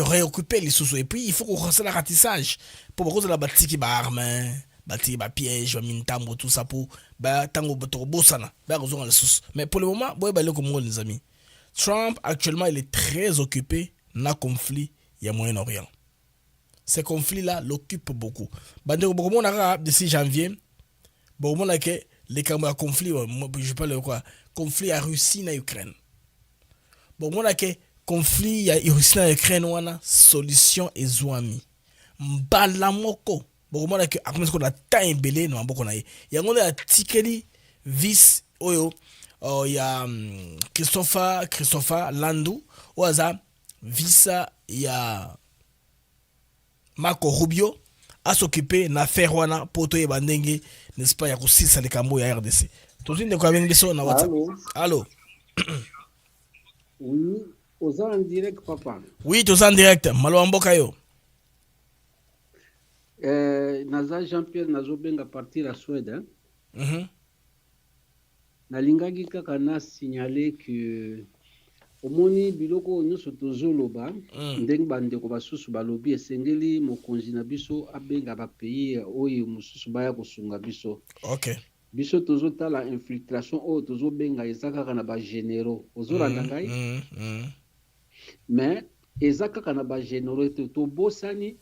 réoccuper les sous et puis il faut qu'on fasse le ratissage pour cause de la bâtie qui ba arme bâtie ba piège mintambo tout ça pour ba tango botobo sana ba raison les sous mais pour le moment boy ba le comme les amis Trump actuellement il est très occupé dans le conflit il y a Moyen-Orient. Ce conflit là l'occupe beaucoup. Bande beaucoup mon arabe d'ici janvier. Bon mon là que les camps conflit je parle quoi conflit à Russie na Ukraine. Bon mon là que conflit à Russie na Ukraine wana solution ezwami. Mbala moko. Bon mon là que comme qu'on a temps belé no mboko na ye. Ya ngone a tikeli vice oyo il y a Christopher Landou ou aza visa il y a Marco Rubio à s'occuper na faire wana poto e bandenge n'est-ce pas ya kusisa le kambo ya RDC tozinde kwa bengi so na WhatsApp allô oui oza en direct papa oui toza en direct malo mboka yo naza Jean-Pierre nazobenga partir à Suède nalingaki kaka na signaler que omoni biloko nyonso tozoloba ndenge bandeko basusu balobi esengeli mokonzi na biso abenga bapays oyo mosusu baya kosunga biso okay biso tozotala infiltration oyo tozobenga eza kaka na bagénéraux ozolanda ngai mais eza kaka na bagénéraux tobosani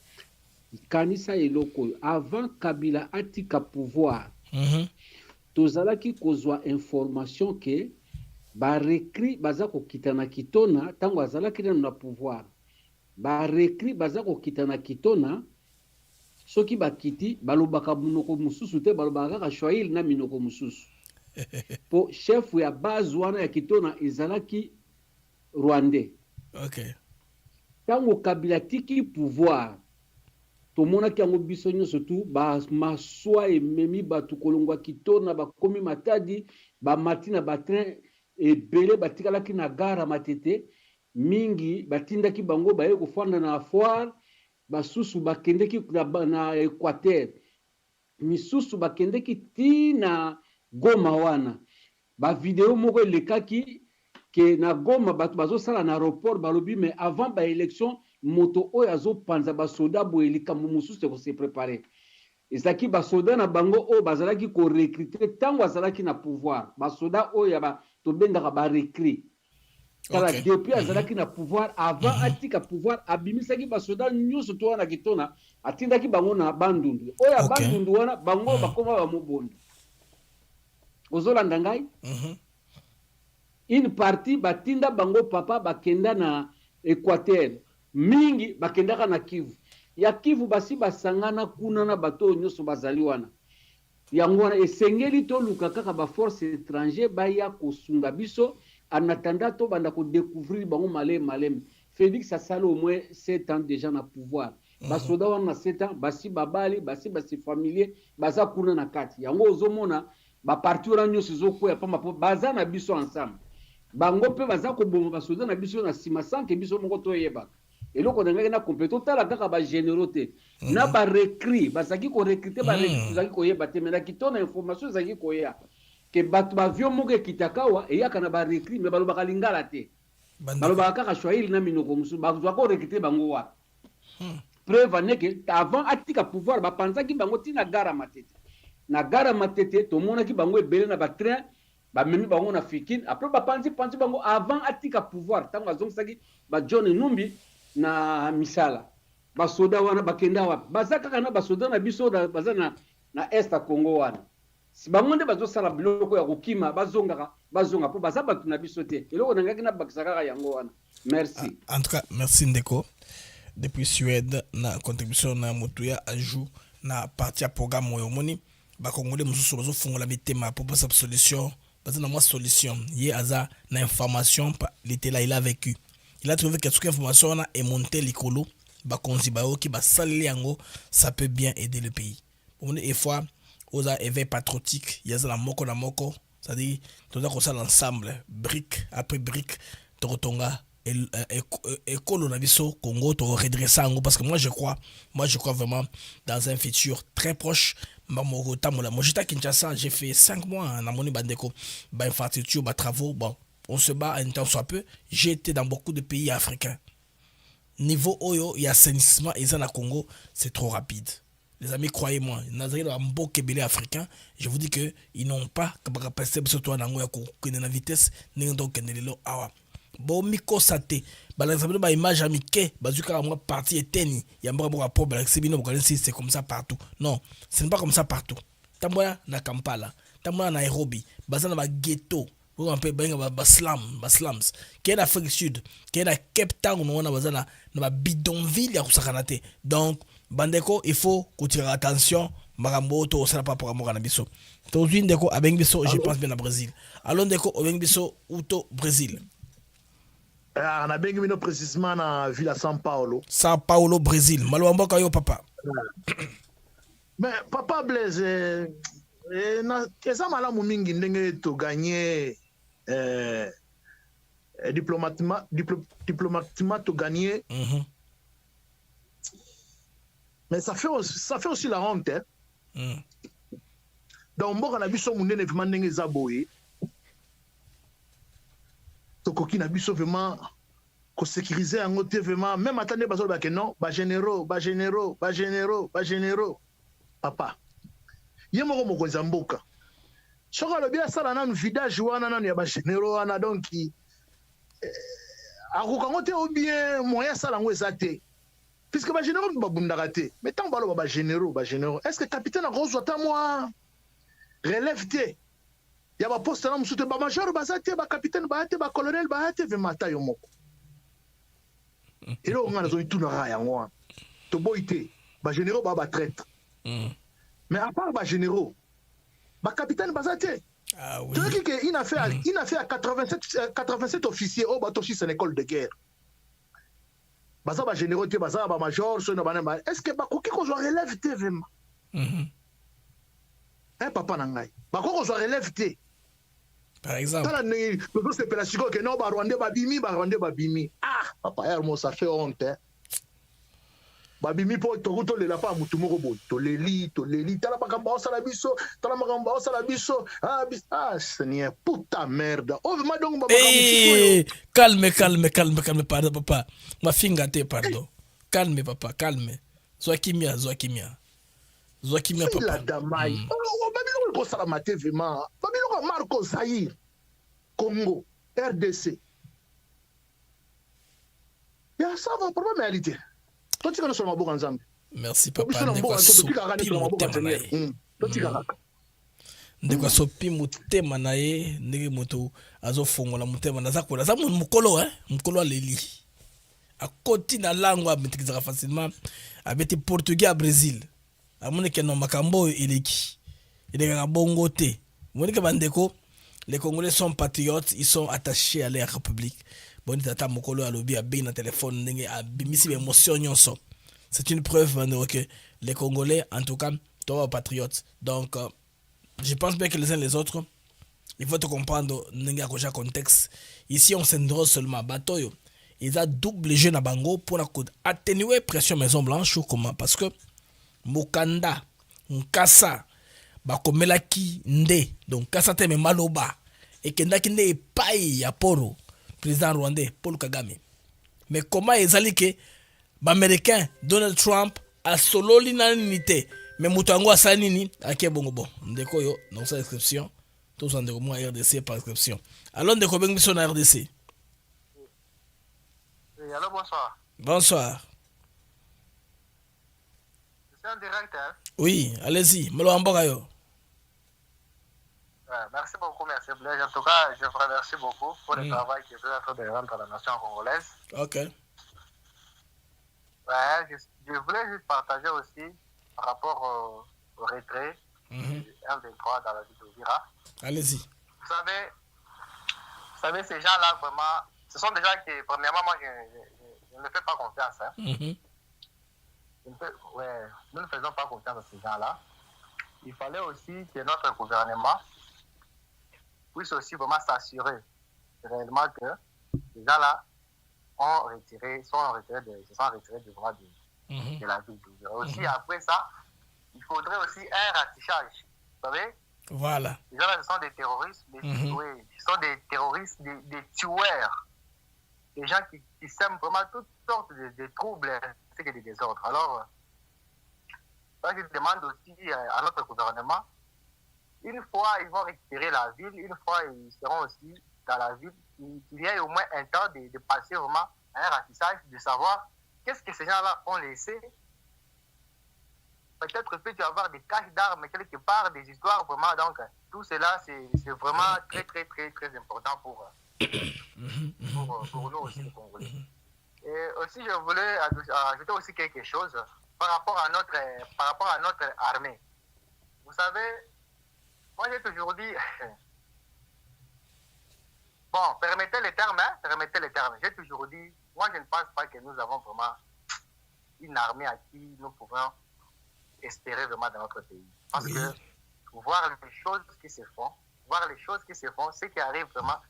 kanisa eloko oyo avant Kabila atika pouvoir tozalaki kozwa information ke barekri baza kokita na kitona tango azalaki na pouvoir barekri baza kokita na kitona soki bakiti balobaka munoko mususu te balobaka kaka Swahili na minoko mususu po chef ya base wana ya kitona ezalaki Rwandais okay tango Kabila tiki pouvoir tomonaki yango biso nyonso tu bamaswa ememi bato kolongwa kitona bakomi matadi bamati na batrain ebele batikalaki na gare Matete mingi batindaki bango baye kofanda na foire basusu bakendeki na Équateur misusu bakendeki tina Goma wana bavideo moko elekaki ke na Goma bato bazosala na aéroport balobi mais avant baélection moto oyo azopanza basoda boye likambo mosusu ko se préparer ezalaki basoda na bango oyo bazalaki korecruter ntango azalaki na pouvoir basoda oyo tobengaka barecrut kala depuis azalaki na pouvoir avant atika pouvoir abimisaki basoda nyonso to wana kitona atindaki bango na bandundu oyo bandundu wana bango bakoma bamobondo ozolanda ngai une partie batinda bango papa bakenda na Équateur mingi bakendaka na Kivu ya Kivu basi basangana kuna na bato nyonso bazali wana yango wana esengeli to luka kaka ba force étrangère baya kosunga biso en attendant to banda ko découvrir bango malem Félix asala au moins 7 ans déjà na pouvoir basoda wana 7 ans basi babali basi familier baza kuna na kati yango ozomona ba parti wana nyonso zokoya pamba po baza na biso ensemble bango pe baza ko bomba basoda na biso na sima sanke biso moko to yeba eloko ndenge na compétent tala kaka ba générosité na ba recrut bazaki ko recruter ba recrut zaki ko yeba te mena kitona information zaki ko ya ke batu ba vio moko kitakawa e yaka na ba recrut me balo bakalingala te balo bakaka shwaili na minoko musu bazwa ko recruter bango wa preuve neke avant atika pouvoir ba panzaki bango tina gara Matete na gara Matete to mona ki bango ebele na ba train ba memi bango na fikine après ba panzi bango avant atika pouvoir tango azongisaki ba John Numbi na misala basoda wana bakenda wapi baza kaka na basoda na biso baza na est Congo wana si bango nde bazosala biloko ya kokima bazonga po baza bato na biso te eloko nangaki na bakisa kaka yango wana merci en tout cas merci Ndeko depuis Suède na contribution na motuya ajout na partie ya programme oyo moni bakongole mosusu bazofungola mitema po pasa solution baza na mwa solution ye aza na information l'été là il a vécu. Il a trouvé que toute information est montée l'icolo, bakonzi baoki basali yango, ça peut bien aider le pays. On est fois aux éveils patriotiques, il y a la moko na moko, c'est-à-dire tout ça qu'on ça l'ensemble, brique après brique, toronga et colonabiso Congo to redresser yango parce que moi je crois vraiment dans un futur très proche. Moi j'étais à Kinshasa, j'ai fait 5 mois dans mon bandeko, ba infrastructure, ba travaux, bon. On se bat un temps soit peu. J'ai été dans beaucoup de pays africains. Niveau Oyo, il y a assainissement et ça, na Congo, c'est trop rapide. Les amis, croyez-moi, dans un beau Kébélé africain, je vous dis qu'ils n'ont pas capacité de se trouver la vitesse, ni donc awa. Bon, miko sate, par exemple, bah image amike, bazuka moi parti eteni, il y a un bon rapport, c'est comme ça partout. Non, ce n'est pas comme ça partout. Tamboya na Kampala, tamboya na Nairobi, bazana ba ghetto. Pour un peu slums qui est l'Afrique du Sud qui est la Cape Town on a besoin na bidonville ya kusakanate donc bandeko il faut qu'on tire attention marambo to ça pas pour amour na biso to ndeko avec biso je pense bien na Brésil alors ndeko avec biso uto Brésil na bengi mino précisément na ville à São Paulo Brésil malwamba kayo papa mais papa Blaise na eza malamu mingi ndenge to gagner diplomatiquement to gagner mais ça fait aussi la honte hein? Donc mboka na biso munene vraiment ndenge eza boye to koki na biso vraiment ko sécuriser yango te vraiment même attendez bazo ba que non ba généraux papa yemoko mokonzi mboka soka lobi asala nanu vidage wana nanu ya ba généraux wana donc akokango te ou bien moyen sala ngo ezate puisque ba généraux babundaka te mais tant balo ba généraux est-ce que capitaine akozwa ta moi relève te ya ba poste na musute ba major bazate ba capitaine ba te ba colonel ba te ve mata yo moko elo ngana zo ituna ra yango to boité ba généraux ba traître mais à part les généraux, les capitaines Bazate. Ah oui. Il a fait à 87 officiers au bateau sur une école de guerre. baza ba généraux te baza ba major so na bana est-ce que ba koki ko zo relève te vraiment papa na ngai ba ko zo relève te par exemple tala ni le se pela siko que non ba Rwandais ba bimi papa ya mo ça fait honte babimi po to le la pa mutu moko bo to leli tala makambo osala biso Seigneur puta merde ma donc ba calme pardon papa ma finga te pardon calme papa calme zwa kimia papa la damai babilo ko sala mate vraiment babilo ko Marco Zaïre Congo RDC ya ça va problème réalité. Merci papa ndeko sopi mutema na ye ndenge moto azofongola mutema naza kola za mukolo aleli akoti na langue ametikizaka facilement abeti portugais à Brésil amoneke no makambo eleki eleka bongo te monike bandeko les Congolais sont patriotes, ils sont attachés à leur république. Bon, tata mokolo alobi a bien un téléphone ndenge a bimisi émotion nyonso. C'est une preuve que les Congolais en tout cas sont patriotes. Donc je pense bien que les uns les autres il faut te comprendre ndenge a koja contexte. Ici on s'endroit seulement batoyo. Ils ont double jeu na bango pour atténuer pression Maison Blanche ou comment parce que Mokanda, Nkassa bakomelaki nde donc kasa te me maloba ekendaki nde epai ya poro président rwandais Paul Kagame mais comment ezali ke ba-américain Donald Trump asololi na nini te mais moto yango asali nini ake bongo bon ndeko yo donc sa description tous ndeko mo RDC par description alors ndeko bengi biso na RDC. Allô, bonsoir. Bonsoir. C'est un direct, hein? Oui, allez-y, Melo Amboka yo. Merci beaucoup, merci Blaise. En tout cas, je vous remercie beaucoup pour le travail que vous êtes en train de rendre à la nation congolaise. Ok. Je voulais juste partager aussi par rapport au retrait du M23 dans la ville d'Uvira. Allez-y. Vous savez, ces gens-là, vraiment, ce sont des gens qui, premièrement, moi, je ne fais pas confiance. Hein. Nous ne faisons pas confiance à ces gens-là. Il fallait aussi que notre gouvernement puisse aussi vraiment s'assurer réellement que ces gens-là se sont retirés de la ville d'Uvira. Aussi, après ça, il faudrait aussi un ratissage. Vous savez? Voilà. Ces gens-là, ce sont des terroristes, ce sont des terroristes, des tueurs. Des gens qui sèment vraiment toutes sortes de troubles et de désordres. Alors, je demande aussi à notre gouvernement, une fois ils vont récupérer la ville, une fois ils seront aussi dans la ville, qu'il y ait au moins un temps de passer vraiment un ratissage, de savoir qu'est-ce que ces gens-là ont laissé. Peut-être peut y avoir des caches d'armes quelque part, des histoires vraiment. Donc, tout cela, c'est vraiment très, très, très, très important pour nous aussi, les Congolais. Et aussi, je voulais ajouter aussi quelque chose par rapport à notre armée. Vous savez, moi j'ai toujours dit, bon, permettez les termes, j'ai toujours dit, moi je ne pense pas que nous avons vraiment une armée à qui nous pouvons espérer vraiment dans notre pays. Parce que voir les choses qui se font, ce qui arrive vraiment.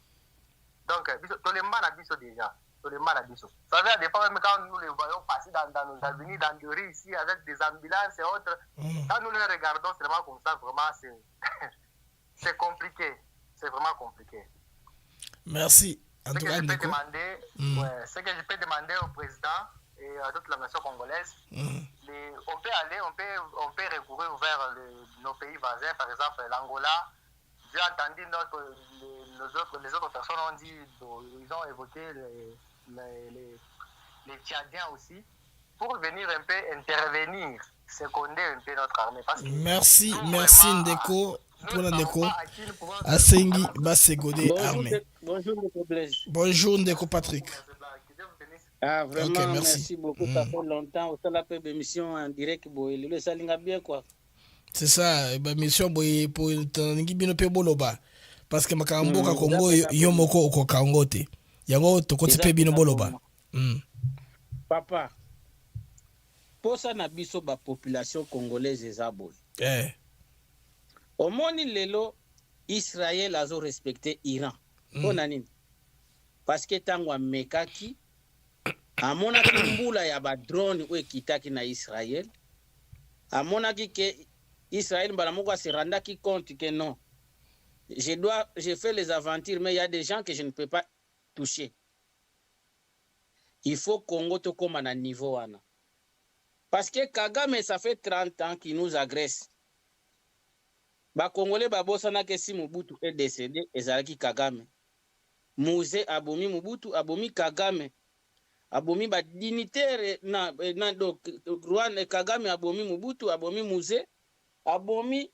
Donc, tout le mal a dit ça déjà. Tout le mal a dit ça. Vous savez, à des fois, même quand nous les voyons passer dans nos avenues, dans des rues ici, avec des ambulances et autres, quand nous les regardons seulement comme ça, vraiment, c'est compliqué. C'est vraiment compliqué. Merci. Ce que je peux demander au président et à toute la nation congolaise, on peut aller, on peut recourir vers nos pays voisins, par exemple l'Angola. J'ai entendu les autres personnes ont dit, ils ont évoqué les Tchadiens aussi, pour venir un peu intervenir, seconder un peu notre armée. Parce que merci Ndeko, pour Ndeko, Asengi Basegode armée. Bonjour Ndeko Blaise. Bonjour Ndeko Patrick. Ah vraiment, merci beaucoup, ça fait longtemps, au sein de l'émission en direct, le salinga bien quoi. C'est ça, mission boy pour tangi bino pe boloba parce que makambo ka Congo yomoko ko kangote yango to koti pe bino boloba. Papa, pour ça na biso ba population congolaise eza boy. Omoni lelo Israël azo respecté Iran. Pona nini? Parce que tango amekaki amonaki mbula ya ba drone oyo ekitaki na Israël. Amonaki ke Israël mbala moko se rendaki compte que non. Je fais les aventures, mais il y a des gens que je ne peux pas toucher. Il faut Congo to comme à niveau wana. Parce que Kagame, ça fait 30 ans qu'il nous agresse. Ba Congolais babosana ke si Mobutu est décédé, ezalaki Kagame. Mouzé abomi Mobutu, abomi Kagame. Abomi ba dignitaire donc Rwanda Kagame abomi Mobutu, abomi Mouzé, abomi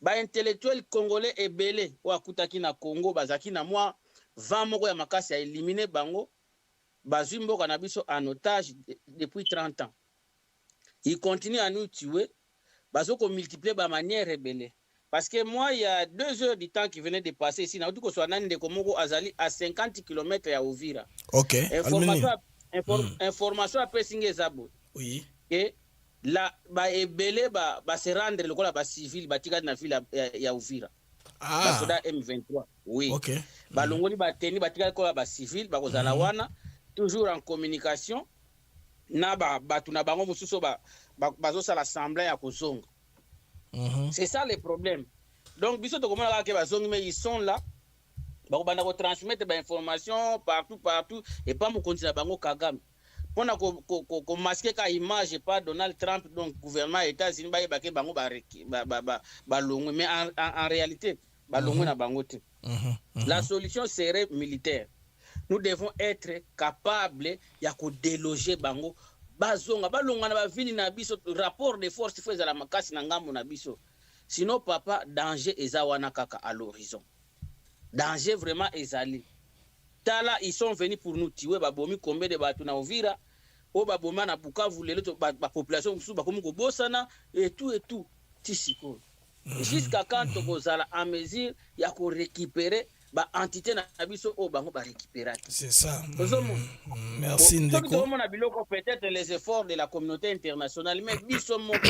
ba intellectuel congolais ebele wa kutaki na Congo bazaki na moi 20 moko ya makasi a éliminé bango. Bazui mboka na biso en otage depuis 30 ans. Il continue à nous tuer. Bazo ko multiplier ba manière rebelle. Parce que moi, il y a 2 heures du temps qui venait de passer ici. Na ko so nani de Komoko azali à 50 km ya Uvira. OK. Information après singe zabo. Oui. Et la ba ebele ba se rendre le kola ba civil batika na ville ya Uvira. Ba soda M23. Oui. OK. Ba longoli ba teni batika kola ba civil ba kozala wana. Toujours en communication na batu na bango mususu bazo sala semblant ya kozonga. C'est ça le problème. Donc biso to komona ka bazongi mais ils sont là. Ba banda ko transmettre ba information partout et pas mo continue bango Kagame. Pona ko masquer ka image pas Donald Trump donc gouvernement États-Unis ba ke bango ba longo mais en réalité ba longo na bango te. La solution serait militaire. Nous devons être capables ya ko déloger bango bazonga balonga na bavili na biso rapport de force faut ezala makasi na ngambo na biso. Sinon papa danger eza wana kaka à l'horizon. Danger vraiment ezali. Tala ils sont venus pour nous tuer babomi combien de batu na Uvira o baboma na Bukavu lelo ba population musu bakomi ko bosana et tout tisiko. Jusqu'à quand tokozala en mesure ya ko récupérer ba entité na biso o bango ba récupérer. C'est ça. Merci Ndeko. Peut-être les efforts de la communauté internationale mais biso moko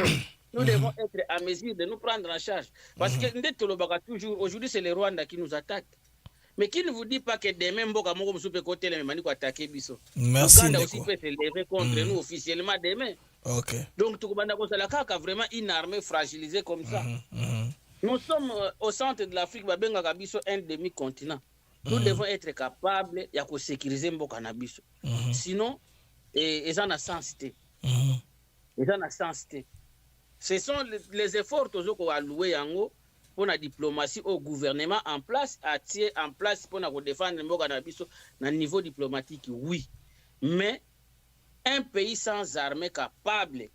nous devons être à mesure de nous prendre en charge parce que ndetolo baka toujours aujourd'hui c'est le Rwanda qui nous attaque. Mais qui ne vous dit pas que demain mboka moko musupe côté le mani ko attaquer biso. Merci Uganda Ndeko. aussi peut se lever contre nous officiellement demain. OK. Donc tout banda ko sala kaka vraiment une armée fragilisée comme ça. Nous sommes au centre de l'Afrique, babenga kabiso un demi-continent. Nous devons être capables de sécuriser mboka na biso. Sinon, ils en ont sensité. Ils en ont sensité. Ce sont les efforts toujours qu'on a loués pour la diplomatie au gouvernement en place, à tirer en place pour défendre mboka na biso na niveau diplomatique, oui. Mais un pays sans armée capable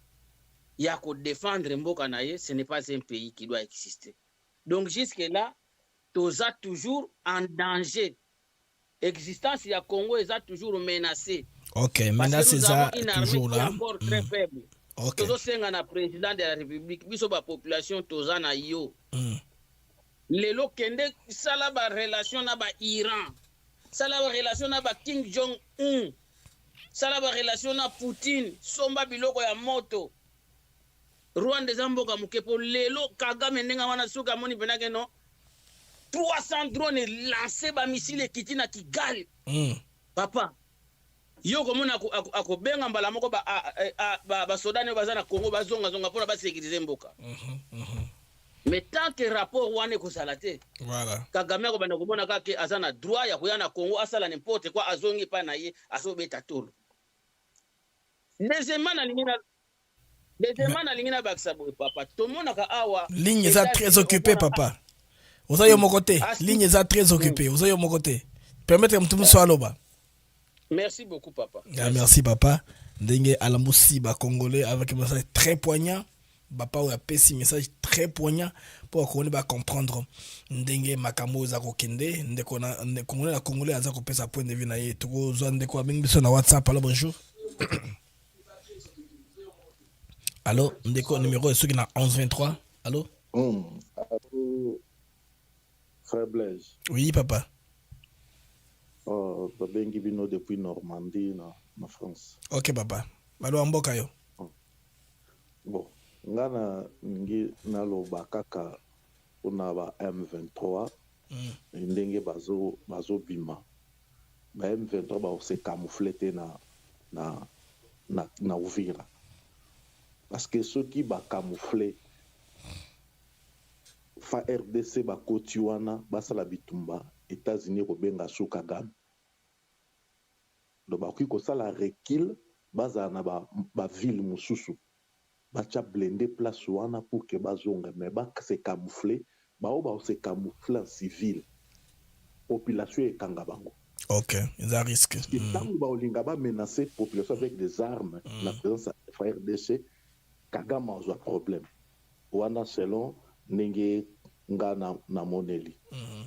il y a qu'à défendre mboka naye, ce n'est pas un pays qui doit exister. Donc jusque-là, tous a toujours en danger. Existence il y a Congo est toujours menacé. OK, menacé ça toujours là. Encore très faible. OK. Tous c'est un président de la République, biso ba population tous na yo. Lelo kende sala ba relation na ba Iran. Sala ba relation na ba Kim Jong Un. Sala ba relation na Poutine, somba biloko ya moto. Rwanda zamboka mukepo lelo Kagame nenga wana suka moni benake no 300 drones lancés ba missile kiti na Kigali. Papa yo komona ako benga mbala moko ba sodane bazana Congo bazonga zonga pona ba sécuriser mboka. Mais tant que rapport wane ko salate. Voilà. Kagame ko bana komona kake azana droit ya kuyana Congo asala n'importe quoi azongi pa na ye asobeta tolo. Deuxièmement papa, tout le monde a awa. Ligne est très occupée, papa. Vous avez mon côté. Ligne est très occupée. Vous avez mon côté. Permettez-moi tout le soit là-bas. Merci beaucoup, papa. Merci, papa. Dengue Alamoussi, congolais, avec un message très poignant. Papa, ou a un message très poignant pour qu'on va comprendre. Dengue Makamo Zakokende, Ndekona congolais, Azakopé sa point de vue. Naye, tout le monde a WhatsApp. Alors, bonjour. Allô, Ndeko, numéro est celui qui a 1123. Allô? Allô, frère Blaise. Oui, papa. babengi bino depuis Normandie na France. Ok papa. Balo mboka yo. Bon, ngana ngi naloba kaka ona ba M23 ndenge bazo bima. Ba M23 ba se camoufler na Uvira. Parce que ceux qui ba camoufler fa RDC ba koti wana basala bitumba États-Unis ko benga Kagame. Donc ba ko sala recul baza na ba ville mususu. Bacha blender place wana pour que bazonga mais ba se camoufler ba se camoufler en civil. Population e kanga bango. OK, ils a risque. Tant ba olinga ba menacer population avec des armes, la présence de FARDC Kagame a un problème. Wana selon ndenge nga na moneli.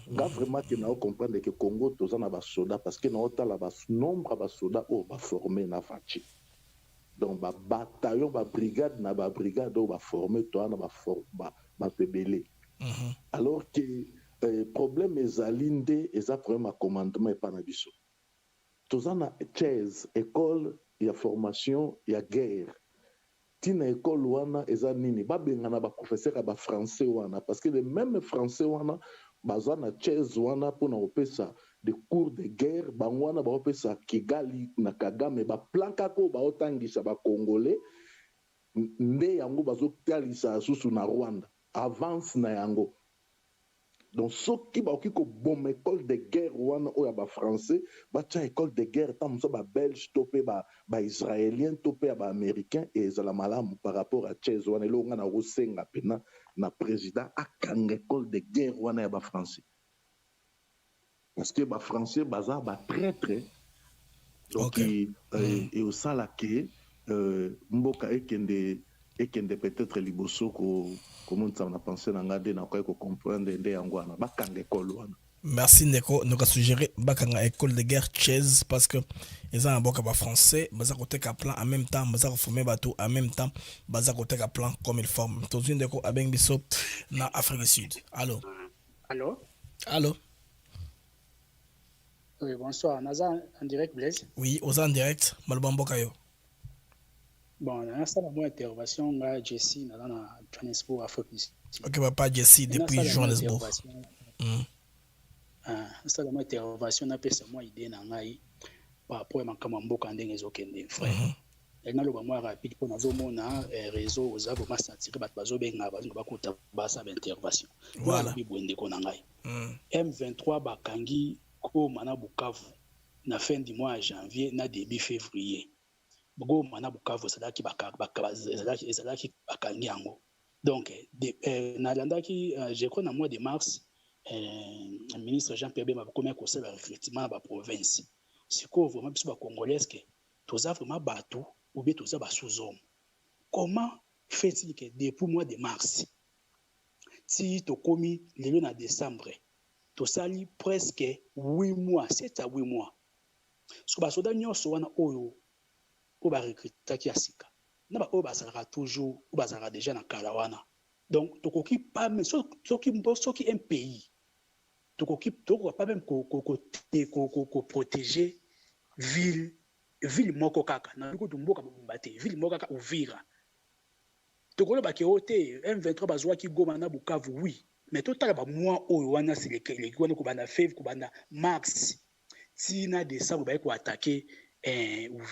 Nga vraiment que na comprendre que Congo toza na ba soda parce que na otala ba nombre ba soda o ba formé na fachi. Donc ba bataillon ba brigade na ba brigade o ba formé to na ba pebele. Alors que problème ezalinde eza problème à commandement et pas na biso. Toza na chaise école ya formation ya guerre. Tina école wana eza nini babenga na ba professeur ba français wana parce que les mêmes français wana baza na chaise wana pour na opesa des cours de guerre bangwana ba opesa Kigali na Kagame ba planka ko ba otangisa ba congolais nde yango bazo talisa susu na Rwanda avance na yango. Donc ceux qui ba okiko bombe école de guerre wana o ya ba français ba tia école de guerre tam so ba belge topé ba israélien topé ba américain et za la malamu par rapport à chaise wana lo nga na rosenga pena na président akanga école de guerre wana ya ba français parce que ba français baza ba traître donc et au sala que mboka ekende peut-être liboso ko comment ça on a pensé na ngade na ko comprendre nde yangwana bakanga école wana. Merci Neko, nous a suggéré bakanga école de guerre chaise parce que ils ont un boka ba français, baza côté ka plan en même temps, baza former bateau en même temps, baza côté ka plan comme il forme. Tous une Neko abeng biso na Afrique du Sud. Allô. Allô. Allô. Oui, bonsoir. Naza en direct Blaise. Oui, aux en direct, Malba mboka yo. Bon, on a ça la bonne intervention là Jesse dans Johannesburg Afrique. OK, papa Jesse depuis Johannesburg. Ça la bonne intervention na pesa moi idée na ngai par rapport à makama mboka ndenge ezokende frère. Et na loba moi rapide pour nazo mona réseau aux abo ma sentir bat bazo benga bazo bakota basa intervention. Voilà bibwende ko na ngai. M23 bakangi ko mana Bukavu na fin du mois janvier na début février. Bogo mana Bukavu sadaki ezalaki bakangi yango. Donc na landaki je crois na mois de mars le ministre Jean-Pierre Bemba comme conseil de recrutement à la province. Siko vraiment biso ba congolais que toza vraiment bateau ou bien toza ba sous-homme. Comment fait-il que depuis mois de mars si to komi le na décembre to sali presque 8 mois, 7 à 8 mois. Siko ba soda nyonso wana oyo ou ba recruter sika na ba o ba sala toujours ou ba sala déjà na kalawana donc to koki pas mais soki un pays to koki to pas même ko protéger ville moko kaka na ko tumboka mbate ville moko kaka Uvira to ko ba ke ote M23 bazwa ki Goma na Bukavu oui mais to tala ba mois oyo wana c'est les wana ko bana février ko bana mars si na décembre ba ko attaquer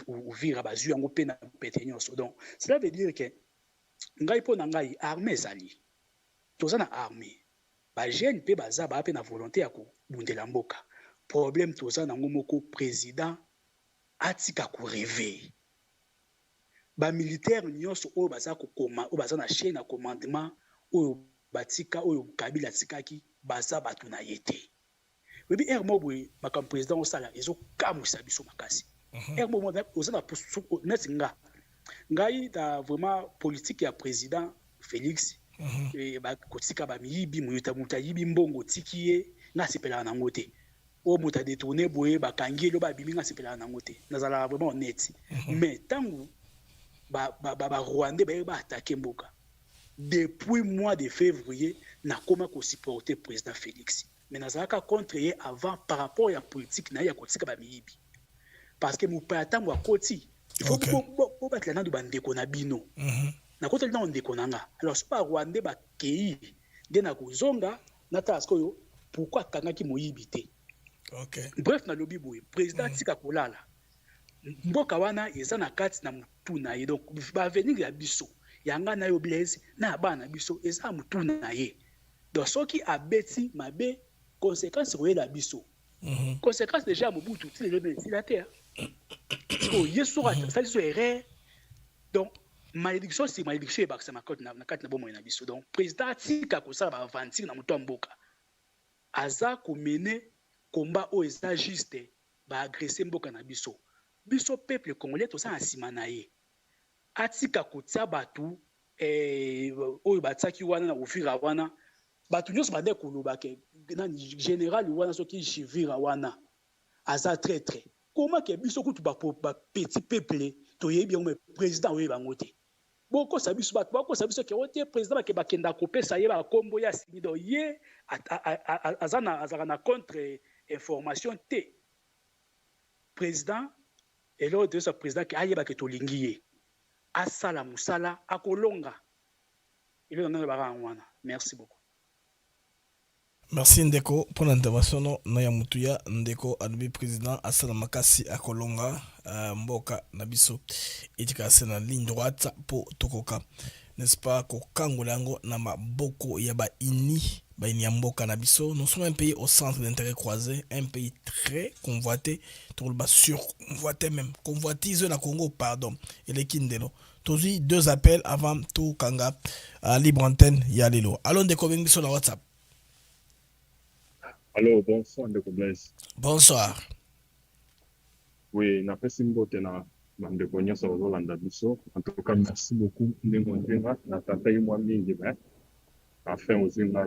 Uvira bazu yango pe na pete nyonso donc cela veut dire que ngai po na ngai armée zali toza na armée ba jeune pe baza ba pe na volonté ya ko bundela mboka problème toza na ngomoko président atika ko rêver ba militaire nyonso oyo baza ko koma oyo baza na chaîne na commandement oyo batika oyo Kabila tikaki baza batu na yete webi ermobwe makam président osala ezo kamusa biso makasi ermo ozana net ngai da vraiment politique ya président Félix ba kotika ba miyibi muta yibi mbongo tikiye na sepela na ngote o muta détourner boye ba kangi lo ba biminga sepela na ngote nazala vraiment honnête mais tangu ba Rwandais ba attaquer mboka depuis mois de février na koma ko supporter président Félix mais nazalaka contre ye avant par rapport ya politique na ye ya kotika bamiyibi parce que mopaya ntango akoti il faut po batela nando bandeko na bino nakoteli ntango ndeko na nga alors so barwandais bakei nde na kozonga natala sikoyo pourquoi akangaki moyibi te bref nalobi boye président atika kolala mboka wana eza na kati na mutu na ye donc baavenir ya biso yanga na yo Blaise na bana biso eza mutu na ye donc soki abeti mabe conséquence koyela biso conséquence déjà mobutu ti lelo na esila te so yesu sali so erreur donc malédiction c'est malédiction ebakisa na kati na bomoi na biso donc président atika kosala baaventure na motu ya mboka aza komene komba oyo eza juste baagrese mboka na biso biso peuple congolais toza na nsima na ye atika kotia bato oyo batiaki wana na Uvira wana bato nyonso bande koloba ke général wana soki Jivira wana aza traître comment ke biso kutu petit peuple toyebi yango président oyo bango te bokosa biso bato bakosa biso ke ote président bakenda kopesa ye bakombo ya simido ye azalaka na contre information te président eloko toyosa président ke ayebake tolingi ye asala musala akolonga eloko nano baka yango wana merci beaucoup. Merci Ndeko pour l'intervention na ya mutuya Ndeko alobi président asala makasi akolonga mboka na biso etika na ligne droite po tokoka n'est-ce pas kokangola yango na maboko ya ba ini ya mboka na biso. Nous sommes un pays au centre d'intérêt croisé, un pays très convoité, tout le bas surconvoité même, convoitise la Congo, pardon, et les Kindelo. Tous deux appels avant tout Kanga à libre antenne Yalilo. Allons de Kobeng sur la WhatsApp. Allô, bonsoir Ndeko Blaise. Bonsoir. Oui, na pesimbo tena Ndeko Nyasa Rolanda biso. En tout cas, merci beaucoup Ndeko Ndenga na tata yimwa mingi ba. Enfin aux Inga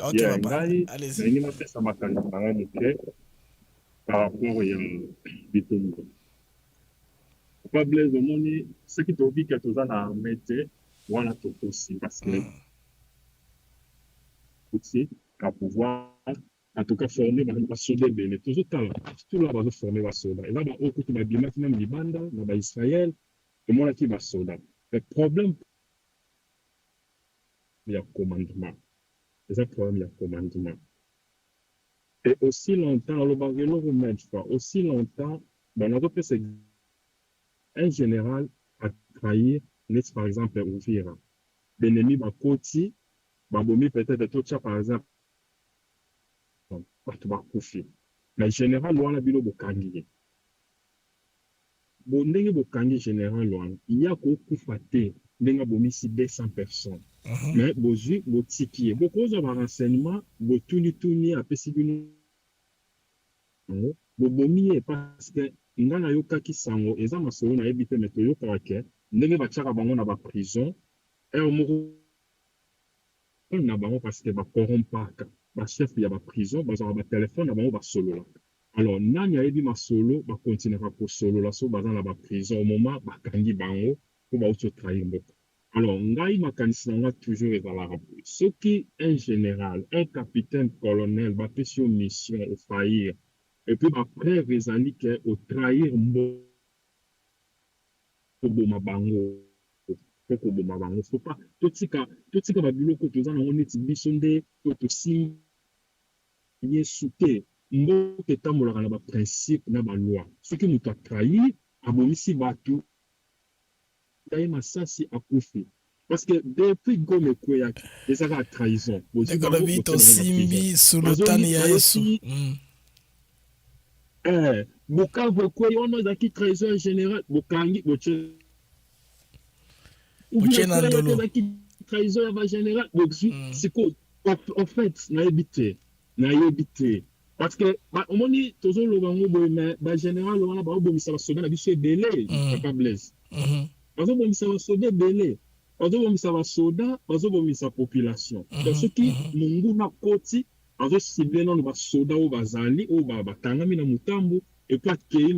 ok, allez-y. Il m'a fait ça par rapport à Bitumbo. Pas Blaise, ce qui te dit que tu as à mettre, voilà tout aussi, parce que aussi, à pouvoir, en tout cas, former les soldats, mais toujours tout là, va former les soldats. Et là, au côté de la même Libanda, dans Israël, et moi, qui va soldat. Le problème, il y a commandement. C'est un problème, il y a commandement. Et aussi longtemps, aussi longtemps, c'est un général a trahi, par exemple, Uvira. L'ennemi va côté, Babomi peut-être tout par exemple, mais général, on a bilo Bokangi. Bondenge Bokangi général, il y a beaucoup faté, n'enga bomi si 200 personnes. Mais bozu botiki beaucoup de renseignements botuni a pesibino bobomi parce que ngana yoka kisango eza masolo na ebite meto yoka ke ndenge bachaka bango na ba prison et omoko na bango parce que ba corrompaka ba chef ya ba prison bazaka ba téléphone na bango ba solo la alors nani ayebi masolo ba continuera ko solo la so bazana ba prison au moment ba kangi bango ko ba auto trahir mboka. Alors, ngai makanisi na toujours ezalaka boye. Soki un général, un capitaine colonel ba pesi mission au faillir et puis après ezali ke au trahir mbo boma bango poko boma bango faut pas totika ba biloko toza na neti biso nde to si yesuke mbo ke tamolaka na ba principe na ba loi. Soki mutu a trahir abomisi batu Taï Massassi a couffé. Parce que depuis Gome Kouyak, ils avaient la trahison. Économiste Simbi, Sultan Yaesu. Bukavu Kouyak, on a qui trahison en général. Bukangi, Boche. Boche Nandolo. Trahison en général. C'est quoi? En fait, n'a évité. Parce que, au moment où toujours le bango, mais général, on a bango, ça va sonner la vie sur Belé, Papa Blaise. Bazobomisa basoda belé bazobomisa basoda bazobomisa population donc ce qui mungu na koti bazosible nano basoda o bazali o batangami na mutambo et pas kei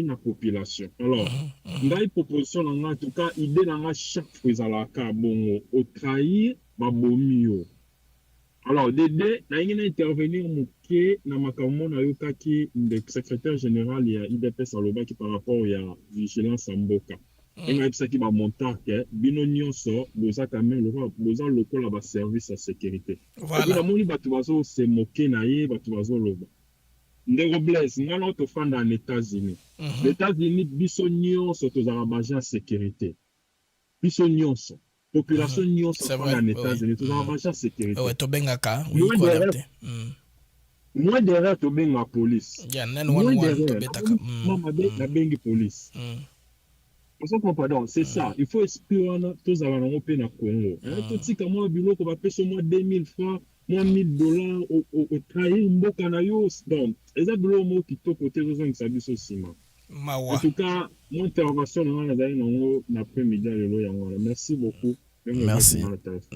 na population alors ngai proposition na nga en tout cas idée na nga chaque fois ezalaka bongo o trahir babomi yo Alors, Dédé, na intervenir muke na makambo na yokaki le secrétaire général ya IDPS alobaki par rapport ya vigilance en mboka. Enga ebisaki ba montarke bino nyonso boza quand même boza lokola ba service ya sécurité. Voilà. Na moni bato bazo se moquer na ye bato bazo loba. Ndeko Blaise, ngana tofanda en États-Unis. Les États-Unis biso nyonso tozala bagent sécurité. Biso nyonso. Population nyonso fanda en États-Unis tozala bagent sécurité. Ouais, tobengaka. Moins d'erreur tobenga police. Yeah, moins d'erreur. Maman na bengi police. On comprend donc, c'est ça. Il faut espérer tous à la pe na Congo. Tout si comme moi biloko ba pèse moi 2000 francs, moi $1000 au trahir mboka na yo. Donc, eza bilo mo ki to côté zo ngisa biso sima. En tout cas, mon intervention na après-midi lelo yango. Merci beaucoup. Merci.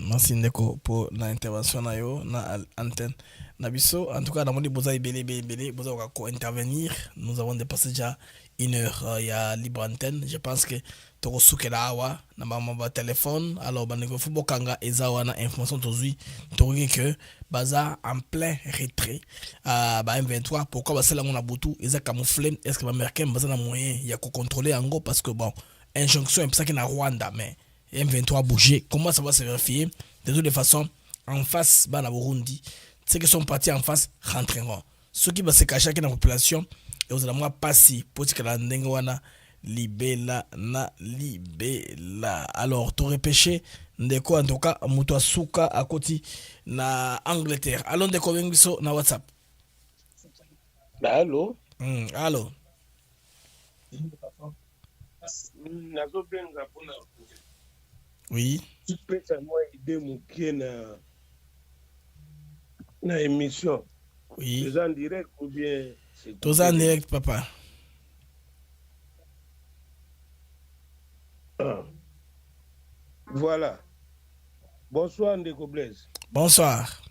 Merci Ndeko pour l'intervention na yo na antenne Nabiso. En tout cas, dans mon boza ibele boza ko intervenir. Nous avons dépassé déjà 1 heure. Il y a libre antenne. Je pense que toko sukela awa na ba téléphone. Alors baneko fubo kanga ezawa na information tozui. Toki que baza en plein retrait. Ba M23 pourquoi ba sala ngona butu eza camoufler est-ce que ba américain baza na moyen ya ko contrôler ango parce que bon injonction est ça qui na Rwanda mais M23 bougé. Comment ça va se vérifier? De toutes les façons, en face, bah, na Burundi, ceux qui sont partis en face rentreront. Ceux qui vont se cacher dans la population, et vous allez moi passer pour que la ndengwana libela na libela. Alors, tout repêché, ndeko en tout cas, muto asuka à côté na Angleterre. Alors, ndeko bengiso na WhatsApp. Allô? Allô? Oui. Tu peux moi aider mon na émission. Oui. Tu es en direct ou bien c'est tous en direct, papa. Voilà. Bonsoir Ndeko Blaise. Bonsoir.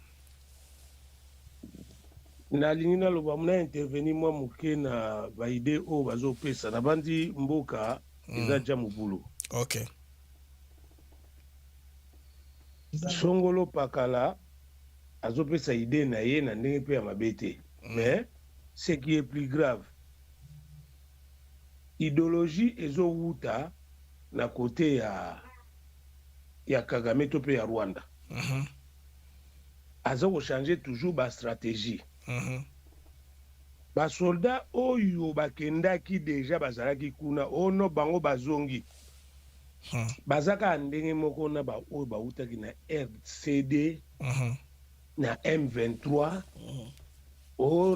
Na lingina loba muna intervenir moi muke na baide o bazo pesa na bandi mboka eza jamu bulu. OK. Songolo pakala azopesa idée na ye na ndenge pe ya mabete. Mais ce qui est plus grave, idéologie ezo wuta na côté ya Kagame to pe ya Rwanda. Azo ko changer toujours ba stratégie. Ba soldat oyo bakendaki déjà bazalaki kuna ono bango bazongi. Bazaka ndenge moko na ba oyo bautaki na RCD na M23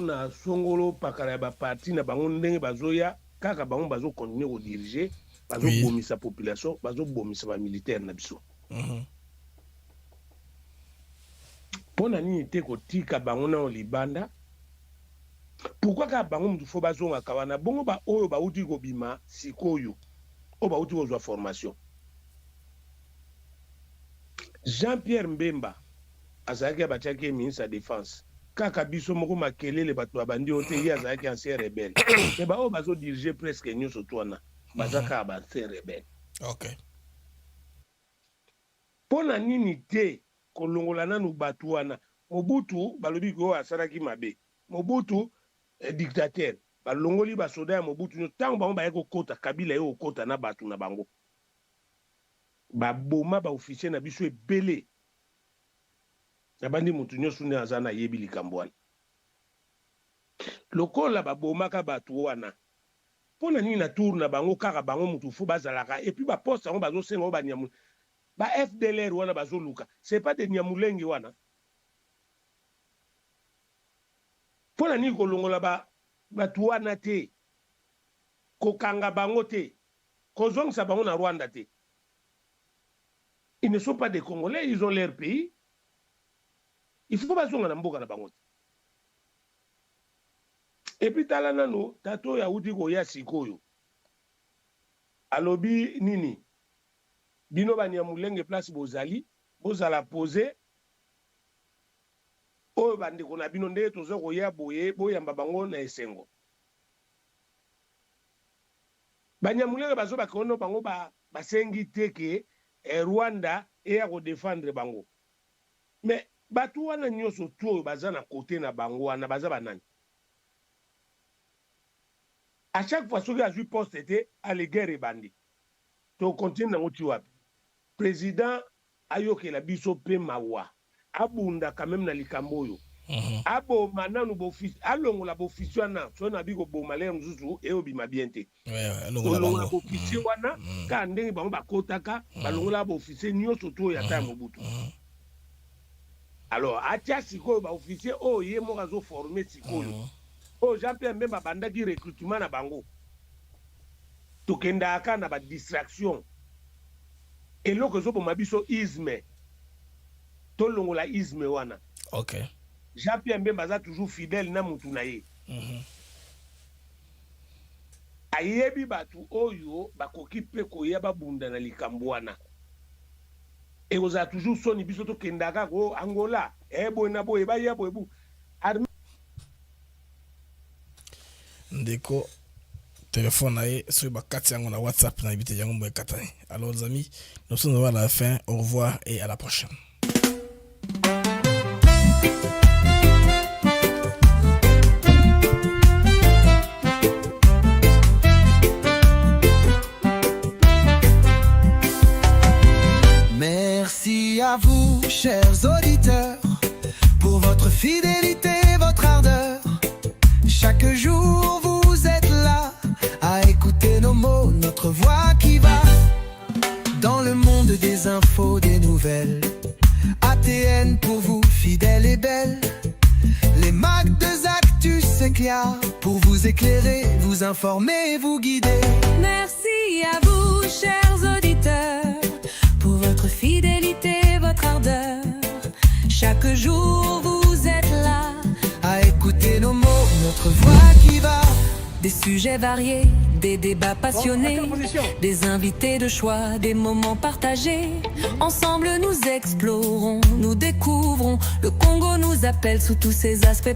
na songolo pakala ya ba parti na bango ndenge bazoya kaka bango bazo continuer ko diriger bazo bomisa population bazo bomisa ba militaire na biso. Pona nini te kotika bango na libanda? Pourquoi ka bango mutu fo bazonga kawana bongo ba oyo bauti ko bima sikoyo o bauti ko zwa formation. Jean-Pierre Mbemba azalaki abatiaki ministre ya défense kaka biso moko makelele bato babandi ote ye azalaki ancien rebelle mais ba oyo bazo diriger presque nyonso twana bazaka ba ancien rebelle. OK. Pona nini te kolongola nanu bato wana Mobutu balobi ko asalaki mabe Mobutu dictateur balongoli basoda ya Mobutu ntango bango baye kokota Kabila ye kokota na bato na bango baboma ba officier na biso ebele na bandi mutu nyonso nde aza na yebi likambo wana lokola babomaka bato wana mpona nini na tour na bango kaka bango mutu fu bazalaka epuis baposte yango bazosenga o banyamu ba FDLR wana bazoluka c'est pas de nyamulenge wana mpona nini kolongola bato wana te kokanga bango te kozongisa bango na Rwanda te. Ils ne sont pas des Congolais, ils ont leur pays. Il faut pas zonga na mboka na bango. Et puis tala nano tato ya uti ko ya sikoyo. Alobi nini? Bino banyamulenge place bozali, bozala poser. O bandi ko na bino nde tozo ko ya boye boyamba bango na esengo. Banyamulenge bazo bakono bango basengi teke Rwanda et à défendre bango. Mais bato wana nyonso tu oyo baza na kote na bango wana baza banani. À chaque fois soki azwi poste te ale guerre ebandi to continue nango ti wapi. Président ayokela biso pe mawa abunda quand même na likambo oyo. Aboma nanu bofisi alongola bofisi wana so na biko boma le mzuzu e obima bien te. Alongola bofisi wana ka ndenge bango bakotaka balongola bofisi nyonso to ya ta Mobutu. Alors atia sikoyo ba officier o ye mo kazo former sikoyo. O Jean-Pierre Mbemba bandaki recrutement na bango. Tokenda aka na ba distraction. Eloko zo boma biso isme. To longola isme wana. OK. Jean-Pierre Mbemba za toujours fidèle na mutu na ye. Ayebi batu oyo bakoki pe koyeba bunda na likambo wana. Et vous avez toujours sonné biso to kendaka ko Angola ebo na boye ba yebo ebu. Ndeko téléphone aye sur ba kati yango na WhatsApp na ibite yango mo katani. Alors les amis, nous sommes à la fin. Au revoir et à la prochaine. Merci à vous, chers auditeurs, pour votre fidélité, votre ardeur. Chaque jour, vous êtes là à écouter nos mots, notre voix qui va dans le monde des infos, des nouvelles. ATN pour vous, fidèle et belle. Les Mac de Actus s'éclairent pour vous éclairer, vous informer, vous guider. Merci à vous, chers auditeurs, pour votre fidélité, votre ardeur. Chaque jour, vous êtes là à écouter nos mots, notre voix qui va. Des sujets variés, des débats passionnés, des invités de choix, des moments partagés. Ensemble, nous explorons, nous découvrons. Le Congo nous appelle sous tous ses aspects.